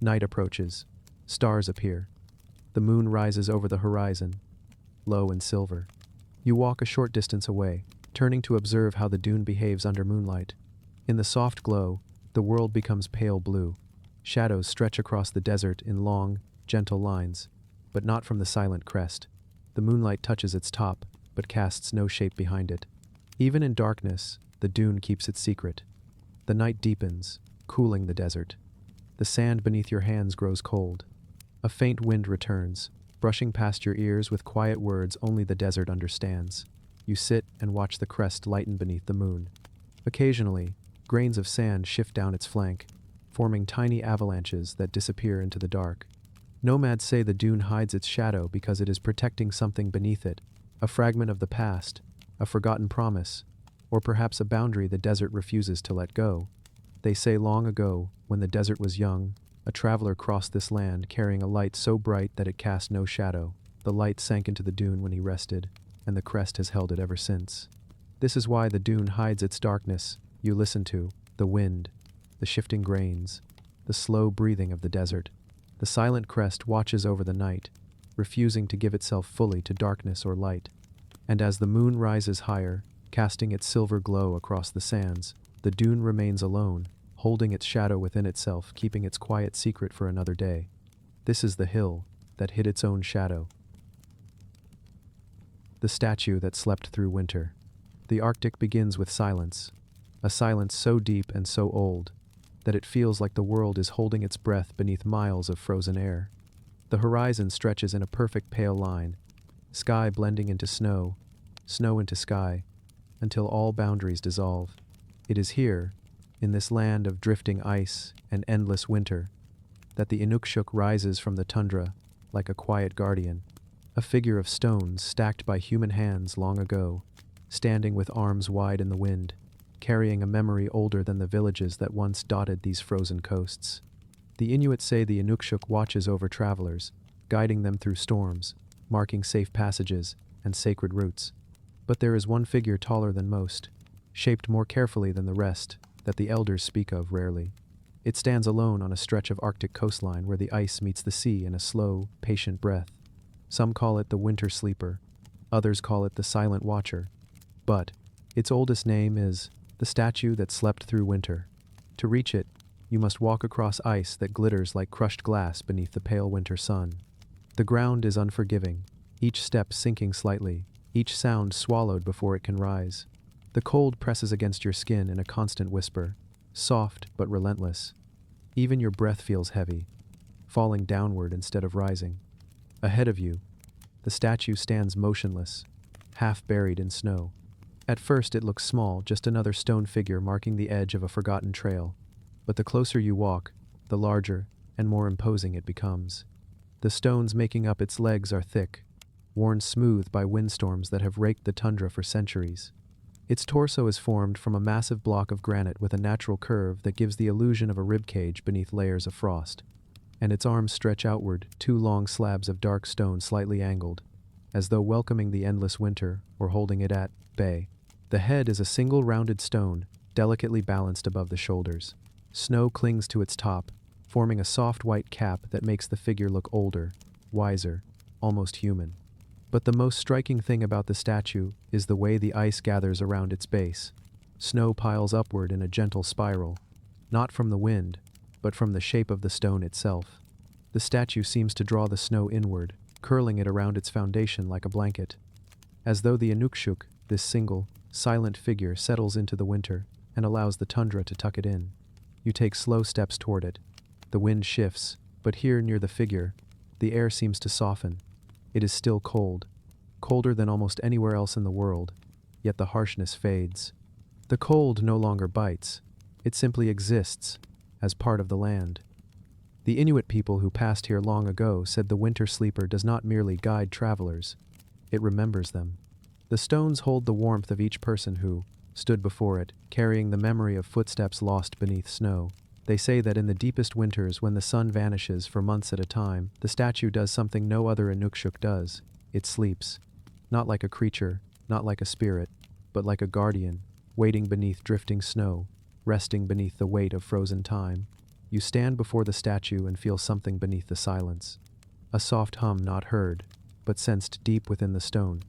Night approaches. Stars appear. The moon rises over the horizon, low and silver. You walk a short distance away, turning to observe how the dune behaves under moonlight. In the soft glow, the world becomes pale blue. Shadows stretch across the desert in long, gentle lines, but not from the silent crest. The moonlight touches its top, but casts no shape behind it. Even in darkness, the dune keeps its secret. The night deepens, cooling the desert. The sand beneath your hands grows cold. A faint wind returns, brushing past your ears with quiet words only the desert understands. You sit and watch the crest lighten beneath the moon. Occasionally, grains of sand shift down its flank, forming tiny avalanches that disappear into the dark. Nomads say the dune hides its shadow because it is protecting something beneath it, a fragment of the past, a forgotten promise, or perhaps a boundary the desert refuses to let go. They say long ago, when the desert was young, a traveler crossed this land carrying a light so bright that it cast no shadow. The light sank into the dune when he rested, and the crest has held it ever since. This is why the dune hides its darkness. You listen to the wind, the shifting grains, the slow breathing of the desert. The silent crest watches over the night, refusing to give itself fully to darkness or light. And as the moon rises higher, casting its silver glow across the sands, the dune remains alone, holding its shadow within itself, keeping its quiet secret for another day. This is the hill that hid its own shadow. The statue that slept through winter. The Arctic begins with silence, a silence so deep and so old that it feels like the world is holding its breath beneath miles of frozen air. The horizon stretches in a perfect pale line, sky blending into snow, snow into sky, until all boundaries dissolve. It is here, in this land of drifting ice and endless winter, that the Inukshuk rises from the tundra like a quiet guardian, a figure of stones stacked by human hands long ago, standing with arms wide in the wind, carrying a memory older than the villages that once dotted these frozen coasts. The Inuit say the Inukshuk watches over travelers, guiding them through storms, marking safe passages and sacred routes. But there is one figure taller than most, shaped more carefully than the rest, that the elders speak of rarely. It stands alone on a stretch of Arctic coastline where the ice meets the sea in a slow, patient breath. Some call it the winter sleeper, others call it the silent watcher. But its oldest name is the statue that slept through winter. To reach it, you must walk across ice that glitters like crushed glass beneath the pale winter sun. The ground is unforgiving, each step sinking slightly, each sound swallowed before it can rise. The cold presses against your skin in a constant whisper, soft but relentless. Even your breath feels heavy, falling downward instead of rising. Ahead of you, the statue stands motionless, half buried in snow. At first it looks small, just another stone figure marking the edge of a forgotten trail. But the closer you walk, the larger and more imposing it becomes. The stones making up its legs are thick, worn smooth by windstorms that have raked the tundra for centuries. Its torso is formed from a massive block of granite with a natural curve that gives the illusion of a ribcage beneath layers of frost. And its arms stretch outward, two long slabs of dark stone slightly angled, as though welcoming the endless winter or holding it at bay. The head is a single rounded stone, delicately balanced above the shoulders. Snow clings to its top, forming a soft white cap that makes the figure look older, wiser, almost human. But the most striking thing about the statue is the way the ice gathers around its base. Snow piles upward in a gentle spiral, not from the wind, but from the shape of the stone itself. The statue seems to draw the snow inward, curling it around its foundation like a blanket. As though the Inukshuk, this single, silent figure, settles into the winter and allows the tundra to tuck it in. You take slow steps toward it. The wind shifts, but here near the figure, the air seems to soften. It is still cold, colder than almost anywhere else in the world, yet the harshness fades. The cold no longer bites, it simply exists, as part of the land. The Inuit people who passed here long ago said the winter sleeper does not merely guide travelers, it remembers them. The stones hold the warmth of each person who stood before it, carrying the memory of footsteps lost beneath snow. They say that in the deepest winters, when the sun vanishes for months at a time, the statue does something no other Inukshuk does. It sleeps. Not like a creature, not like a spirit, but like a guardian, waiting beneath drifting snow, resting beneath the weight of frozen time. You stand before the statue and feel something beneath the silence. A soft hum not heard, but sensed deep within the stone,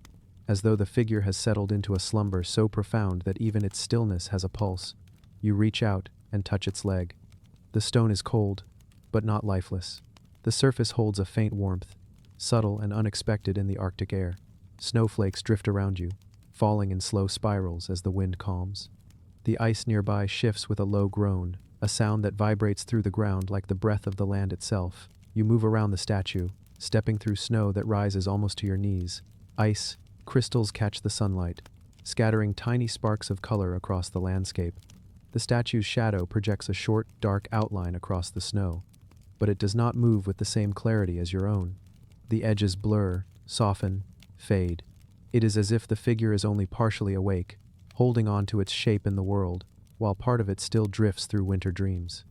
as though the figure has settled into a slumber so profound that even its stillness has a pulse. You reach out and touch its leg. The stone is cold, but not lifeless. The surface holds a faint warmth, subtle and unexpected in the Arctic air. Snowflakes drift around you, falling in slow spirals as the wind calms. The ice nearby shifts with a low groan, a sound that vibrates through the ground like the breath of the land itself. You move around the statue, stepping through snow that rises almost to your knees. Ice, crystals catch the sunlight, scattering tiny sparks of color across the landscape. The statue's shadow projects a short, dark outline across the snow, but it does not move with the same clarity as your own. The edges blur, soften, fade. It is as if the figure is only partially awake, holding on to its shape in the world, while part of it still drifts through winter dreams.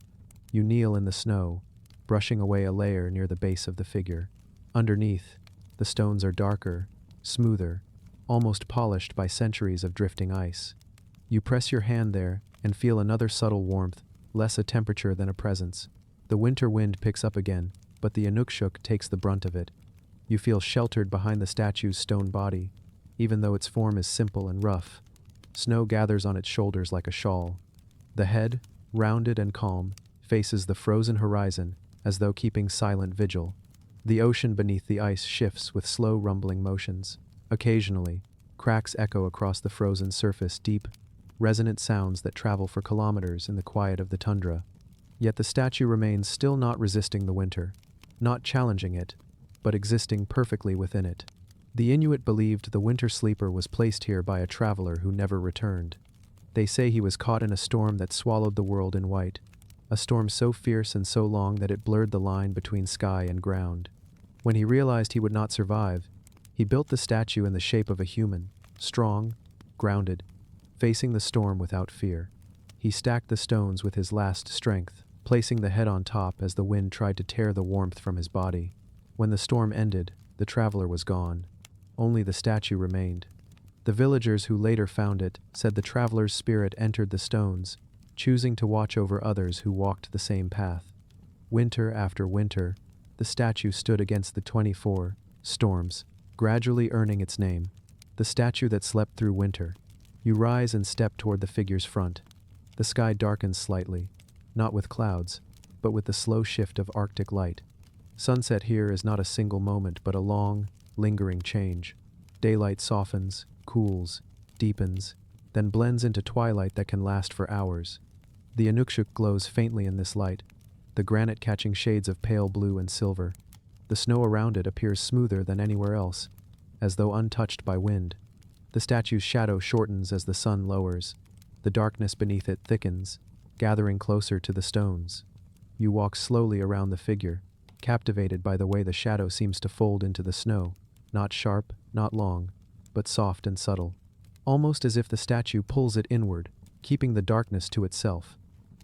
You kneel in the snow, brushing away a layer near the base of the figure. Underneath, the stones are darker, smoother, almost polished by centuries of drifting ice. You press your hand there and feel another subtle warmth, less a temperature than a presence. The winter wind picks up again, but the Inukshuk takes the brunt of it. You feel sheltered behind the statue's stone body, even though its form is simple and rough. Snow gathers on its shoulders like a shawl, The head, rounded and calm, faces the frozen horizon, as though keeping silent vigil. The ocean beneath the ice shifts with slow rumbling motions. Occasionally, cracks echo across the frozen surface, deep, resonant sounds that travel for kilometers in the quiet of the tundra. Yet the statue remains, still not resisting the winter, not challenging it, but existing perfectly within it. The Inuit believed the winter sleeper was placed here by a traveler who never returned. They say he was caught in a storm that swallowed the world in white, a storm so fierce and so long that it blurred the line between sky and ground. When he realized he would not survive, he built the statue in the shape of a human, strong, grounded, facing the storm without fear. He stacked the stones with his last strength, placing the head on top as the wind tried to tear the warmth from his body. When the storm ended, the traveler was gone. Only the statue remained. The villagers who later found it said the traveler's spirit entered the stones, choosing to watch over others who walked the same path. Winter after winter, the statue stood against the 24 storms, gradually earning its name, the statue that slept through winter. You rise and step toward the figure's front. The sky darkens slightly, not with clouds, but with the slow shift of Arctic light. Sunset here is not a single moment, but a long, lingering change. Daylight softens, cools, deepens, then blends into twilight that can last for hours. The Inukshuk glows faintly in this light, the granite catching shades of pale blue and silver. The snow around it appears smoother than anywhere else, as though untouched by wind. The statue's shadow shortens as the sun lowers. The darkness beneath it thickens, gathering closer to the stones. You walk slowly around the figure, captivated by the way the shadow seems to fold into the snow, not sharp, not long, but soft and subtle, almost as if the statue pulls it inward, keeping the darkness to itself.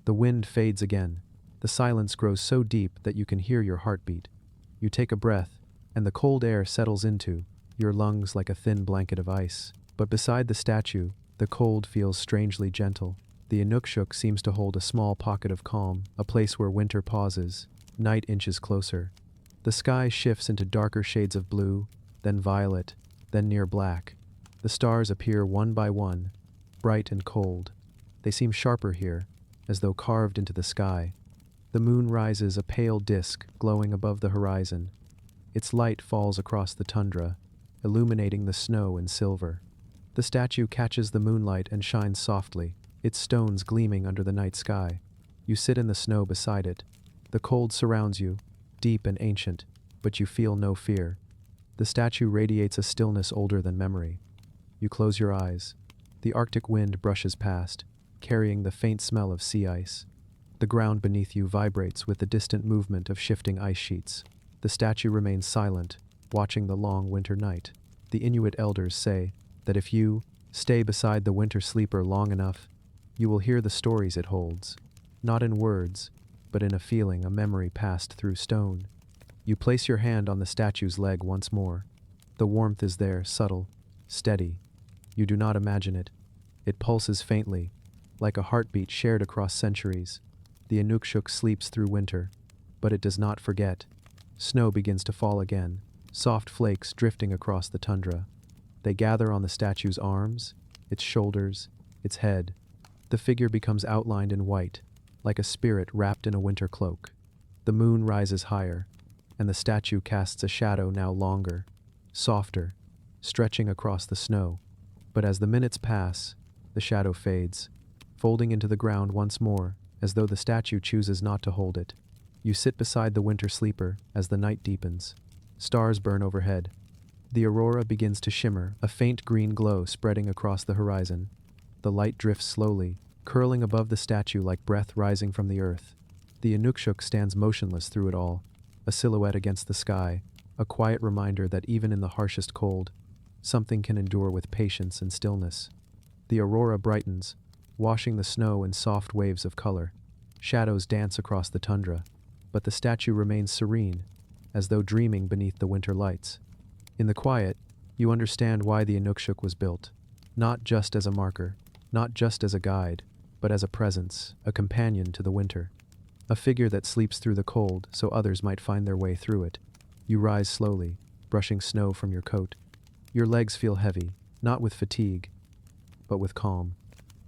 The wind fades again. The silence grows so deep that you can hear your heartbeat. You take a breath, and the cold air settles into your lungs like a thin blanket of ice. But beside the statue, the cold feels strangely gentle. The Inukshuk seems to hold a small pocket of calm, a place where winter pauses, night inches closer. The sky shifts into darker shades of blue, then violet, then near black. The stars appear one by one, bright and cold. They seem sharper here, as though carved into the sky. The moon rises, a pale disk glowing above the horizon. Its light falls across the tundra, illuminating the snow in silver. The statue catches the moonlight and shines softly, its stones gleaming under the night sky. You sit in the snow beside it. The cold surrounds you, deep and ancient, but you feel no fear. The statue radiates a stillness older than memory. You close your eyes. The Arctic wind brushes past, carrying the faint smell of sea ice. The ground beneath you vibrates with the distant movement of shifting ice sheets. The statue remains silent, watching the long winter night. The Inuit elders say that if you stay beside the winter sleeper long enough, you will hear the stories it holds. Not in words, but in a feeling, a memory passed through stone. You place your hand on the statue's leg once more. The warmth is there, subtle, steady. You do not imagine it. It pulses faintly, like a heartbeat shared across centuries. The Inukshuk sleeps through winter, but it does not forget. Snow begins to fall again, soft flakes drifting across the tundra. They gather on the statue's arms, its shoulders, its head. The figure becomes outlined in white, like a spirit wrapped in a winter cloak. The moon rises higher, and the statue casts a shadow now longer, softer, stretching across the snow. But as the minutes pass, the shadow fades, folding into the ground once more, as though the statue chooses not to hold it. You sit beside the winter sleeper as the night deepens. Stars burn overhead. The aurora begins to shimmer, a faint green glow spreading across the horizon. The light drifts slowly, curling above the statue like breath rising from the earth. The Inukshuk stands motionless through it all, a silhouette against the sky, a quiet reminder that even in the harshest cold, something can endure with patience and stillness. The aurora brightens, washing the snow in soft waves of color. Shadows dance across the tundra, but the statue remains serene, as though dreaming beneath the winter lights. In the quiet, you understand why the Inukshuk was built, not just as a marker, not just as a guide, but as a presence, a companion to the winter. A figure that sleeps through the cold so others might find their way through it. You rise slowly, brushing snow from your coat. Your legs feel heavy, not with fatigue, but with calm.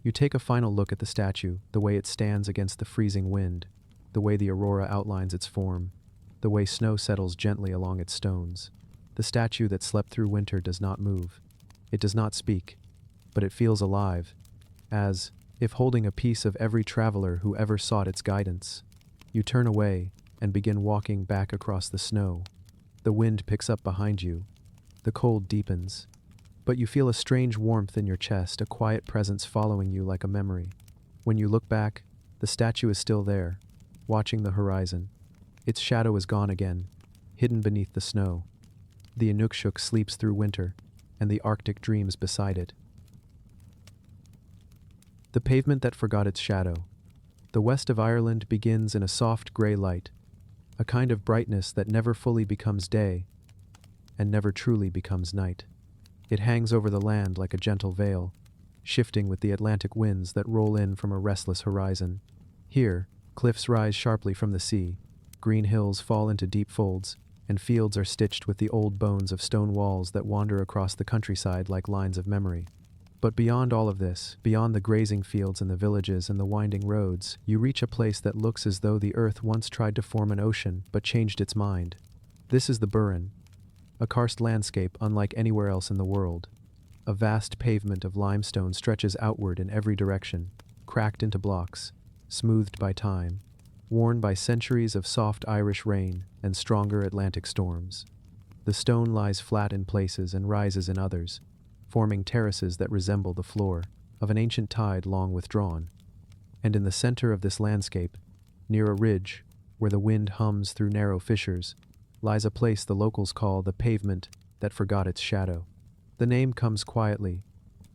You take a final look at the statue, the way it stands against the freezing wind, the way the aurora outlines its form, the way snow settles gently along its stones. The statue that slept through winter does not move. It does not speak, but it feels alive, as if holding a piece of every traveler who ever sought its guidance. You turn away and begin walking back across the snow. The wind picks up behind you. The cold deepens. But you feel a strange warmth in your chest, a quiet presence following you like a memory. When you look back, the statue is still there, watching the horizon. Its shadow is gone again, hidden beneath the snow. The Inukshuk sleeps through winter, and the Arctic dreams beside it. The pavement that forgot its shadow. The west of Ireland begins in a soft gray light, a kind of brightness that never fully becomes day and never truly becomes night. It hangs over the land like a gentle veil, shifting with the Atlantic winds that roll in from a restless horizon. Here, cliffs rise sharply from the sea, green hills fall into deep folds, and fields are stitched with the old bones of stone walls that wander across the countryside like lines of memory. But beyond all of this, beyond the grazing fields and the villages and the winding roads, you reach a place that looks as though the earth once tried to form an ocean but changed its mind. This is the Burren, a karst landscape unlike anywhere else in the world. A vast pavement of limestone stretches outward in every direction, cracked into blocks, smoothed by time, worn by centuries of soft Irish rain and stronger Atlantic storms. The stone lies flat in places and rises in others, forming terraces that resemble the floor of an ancient tide long withdrawn. And in the center of this landscape, near a ridge where the wind hums through narrow fissures, lies a place the locals call the pavement that forgot its shadow. The name comes quietly,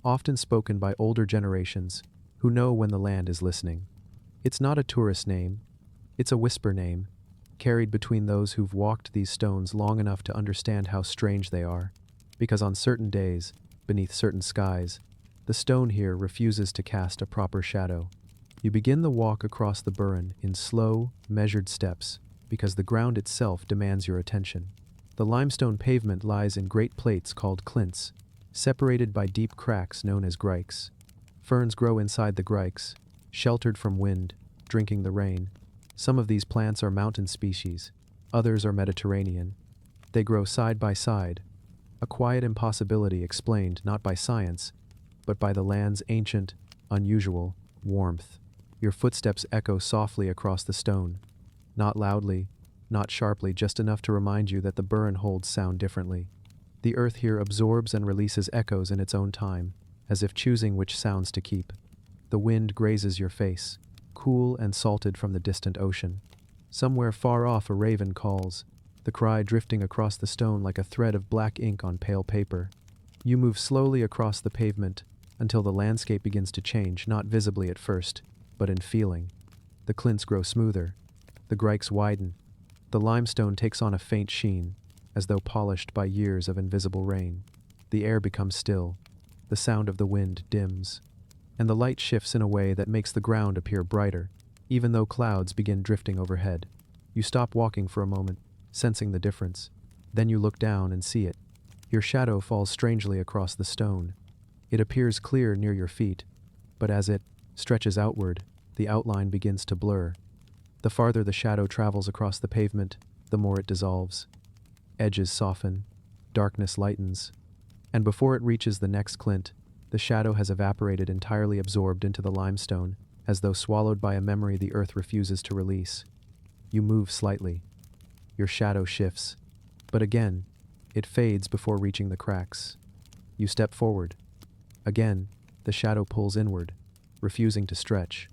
often spoken by older generations who know when the land is listening. It's not a tourist name, it's a whisper name, carried between those who've walked these stones long enough to understand how strange they are, because on certain days, beneath certain skies, the stone here refuses to cast a proper shadow. You begin the walk across the Burren in slow, measured steps, because the ground itself demands your attention. The limestone pavement lies in great plates called clints, separated by deep cracks known as grikes. Ferns grow inside the grikes, sheltered from wind, drinking the rain. Some of these plants are mountain species, others are Mediterranean. They grow side by side, a quiet impossibility explained not by science, but by the land's ancient, unusual warmth. Your footsteps echo softly across the stone, not loudly, not sharply, just enough to remind you that the Burren holds sound differently. The earth here absorbs and releases echoes in its own time, as if choosing which sounds to keep. The wind grazes your face, cool and salted from the distant ocean. Somewhere far off a raven calls, the cry drifting across the stone like a thread of black ink on pale paper. You move slowly across the pavement until the landscape begins to change, not visibly at first, but in feeling. The clints grow smoother, the grikes widen, the limestone takes on a faint sheen, as though polished by years of invisible rain. The air becomes still, the sound of the wind dims, and the light shifts in a way that makes the ground appear brighter, even though clouds begin drifting overhead. You stop walking for a moment, sensing the difference. Then you look down and see it. Your shadow falls strangely across the stone. It appears clear near your feet, but as it stretches outward, the outline begins to blur. The farther the shadow travels across the pavement, the more it dissolves. Edges soften, darkness lightens, and before it reaches the next clint, the shadow has evaporated, entirely absorbed into the limestone, as though swallowed by a memory the earth refuses to release. You move slightly. Your shadow shifts, but again, it fades before reaching the cracks. You step forward. Again, the shadow pulls inward, refusing to stretch.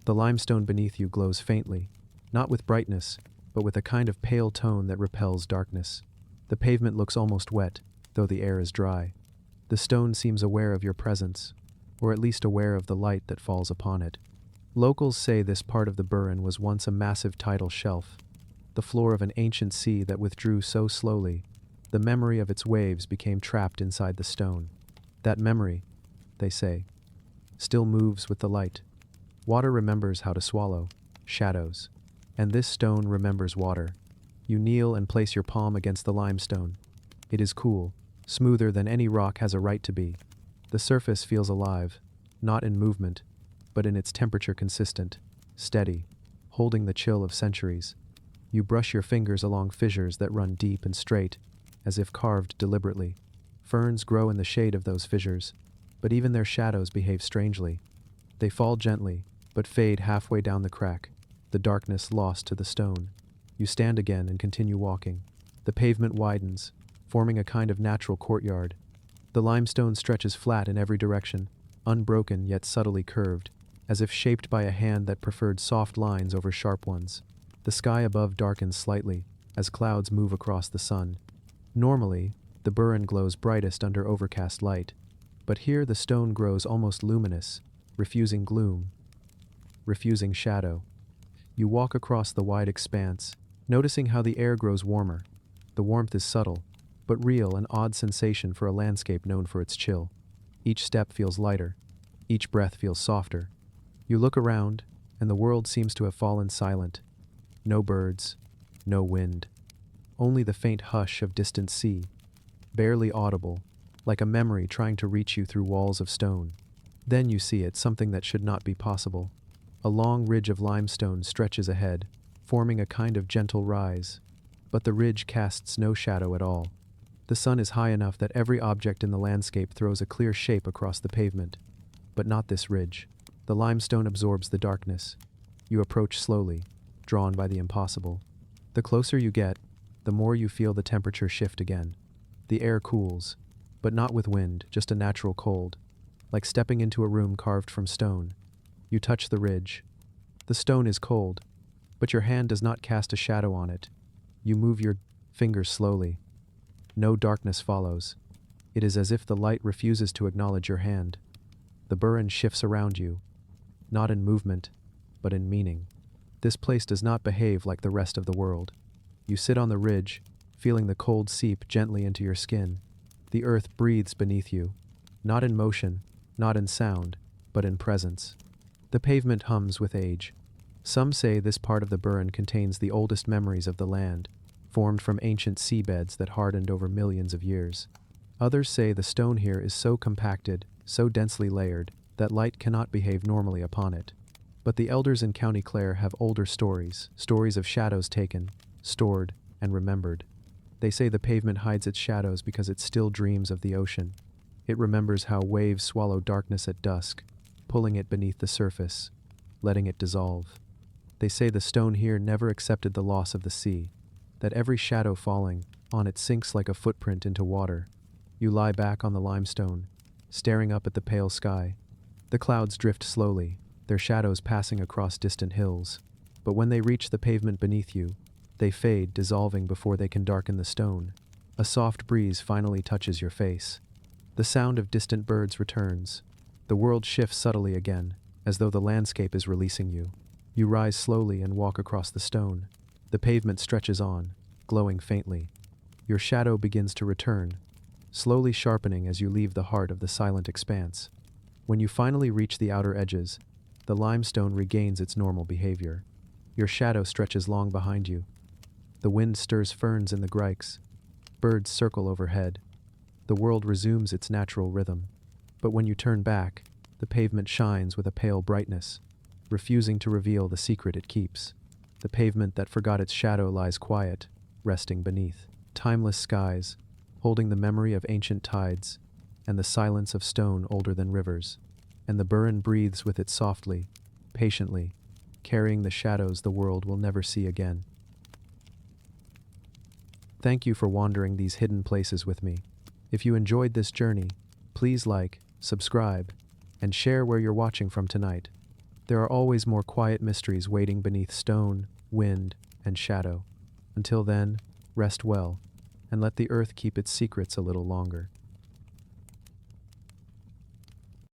The limestone beneath you glows faintly, not with brightness, but with a kind of pale tone that repels darkness. The pavement looks almost wet, though the air is dry. The stone seems aware of your presence, or at least aware of the light that falls upon it. Locals say this part of the Burren was once a massive tidal shelf, the floor of an ancient sea that withdrew so slowly, the memory of its waves became trapped inside the stone. That memory, they say, still moves with the light. Water remembers how to swallow shadows, and this stone remembers water. You kneel and place your palm against the limestone. It is cool, smoother than any rock has a right to be. The surface feels alive, not in movement, but in its temperature consistent, steady, holding the chill of centuries. You brush your fingers along fissures that run deep and straight, as if carved deliberately. Ferns grow in the shade of those fissures, but even their shadows behave strangely. They fall gently, but fade halfway down the crack, the darkness lost to the stone. You stand again and continue walking. The pavement widens, forming a kind of natural courtyard. The limestone stretches flat in every direction, unbroken yet subtly curved, as if shaped by a hand that preferred soft lines over sharp ones. The sky above darkens slightly, as clouds move across the sun. Normally, the burren glows brightest under overcast light, but here the stone grows almost luminous, refusing gloom, refusing shadow. You walk across the wide expanse, noticing how the air grows warmer. The warmth is subtle, but real, an odd sensation for a landscape known for its chill. Each step feels lighter, each breath feels softer. You look around, and the world seems to have fallen silent. No birds, no wind. Only the faint hush of distant sea, barely audible, like a memory trying to reach you through walls of stone. Then you see it, something that should not be possible. A long ridge of limestone stretches ahead, forming a kind of gentle rise. But the ridge casts no shadow at all. The sun is high enough that every object in the landscape throws a clear shape across the pavement. But not this ridge. The limestone absorbs the darkness. You approach slowly, drawn by the impossible. The closer you get, the more you feel the temperature shift again. The air cools, but not with wind, just a natural cold, like stepping into a room carved from stone. You touch the ridge. The stone is cold, but your hand does not cast a shadow on it. You move your fingers slowly. No darkness follows. It is as if the light refuses to acknowledge your hand. The burren shifts around you, not in movement, but in meaning. This place does not behave like the rest of the world. You sit on the ridge, feeling the cold seep gently into your skin. The earth breathes beneath you, not in motion, not in sound, but in presence. The pavement hums with age. Some say this part of the burren contains the oldest memories of the land, formed from ancient seabeds that hardened over millions of years. Others say the stone here is so compacted, so densely layered, that light cannot behave normally upon it. But the elders in County Clare have older stories, stories of shadows taken, stored, and remembered. They say the pavement hides its shadows because it still dreams of the ocean. It remembers how waves swallow darkness at dusk, pulling it beneath the surface, letting it dissolve. They say the stone here never accepted the loss of the sea, that every shadow falling on it sinks like a footprint into water. You lie back on the limestone, staring up at the pale sky. The clouds drift slowly, their shadows passing across distant hills. But when they reach the pavement beneath you, they fade, dissolving before they can darken the stone. A soft breeze finally touches your face. The sound of distant birds returns. The world shifts subtly again, as though the landscape is releasing you. You rise slowly and walk across the stone. The pavement stretches on, glowing faintly. Your shadow begins to return, slowly sharpening as you leave the heart of the silent expanse. When you finally reach the outer edges, the limestone regains its normal behavior. Your shadow stretches long behind you. The wind stirs ferns in the grikes. Birds circle overhead. The world resumes its natural rhythm. But when you turn back, the pavement shines with a pale brightness, refusing to reveal the secret it keeps. The pavement that forgot its shadow lies quiet, resting beneath timeless skies, holding the memory of ancient tides, and the silence of stone older than rivers. And the burren breathes with it softly, patiently, carrying the shadows the world will never see again. Thank you for wandering these hidden places with me. If you enjoyed this journey, please like, subscribe, and share where you're watching from tonight. There are always more quiet mysteries waiting beneath stone, wind, and shadow. Until then, rest well, and let the earth keep its secrets a little longer.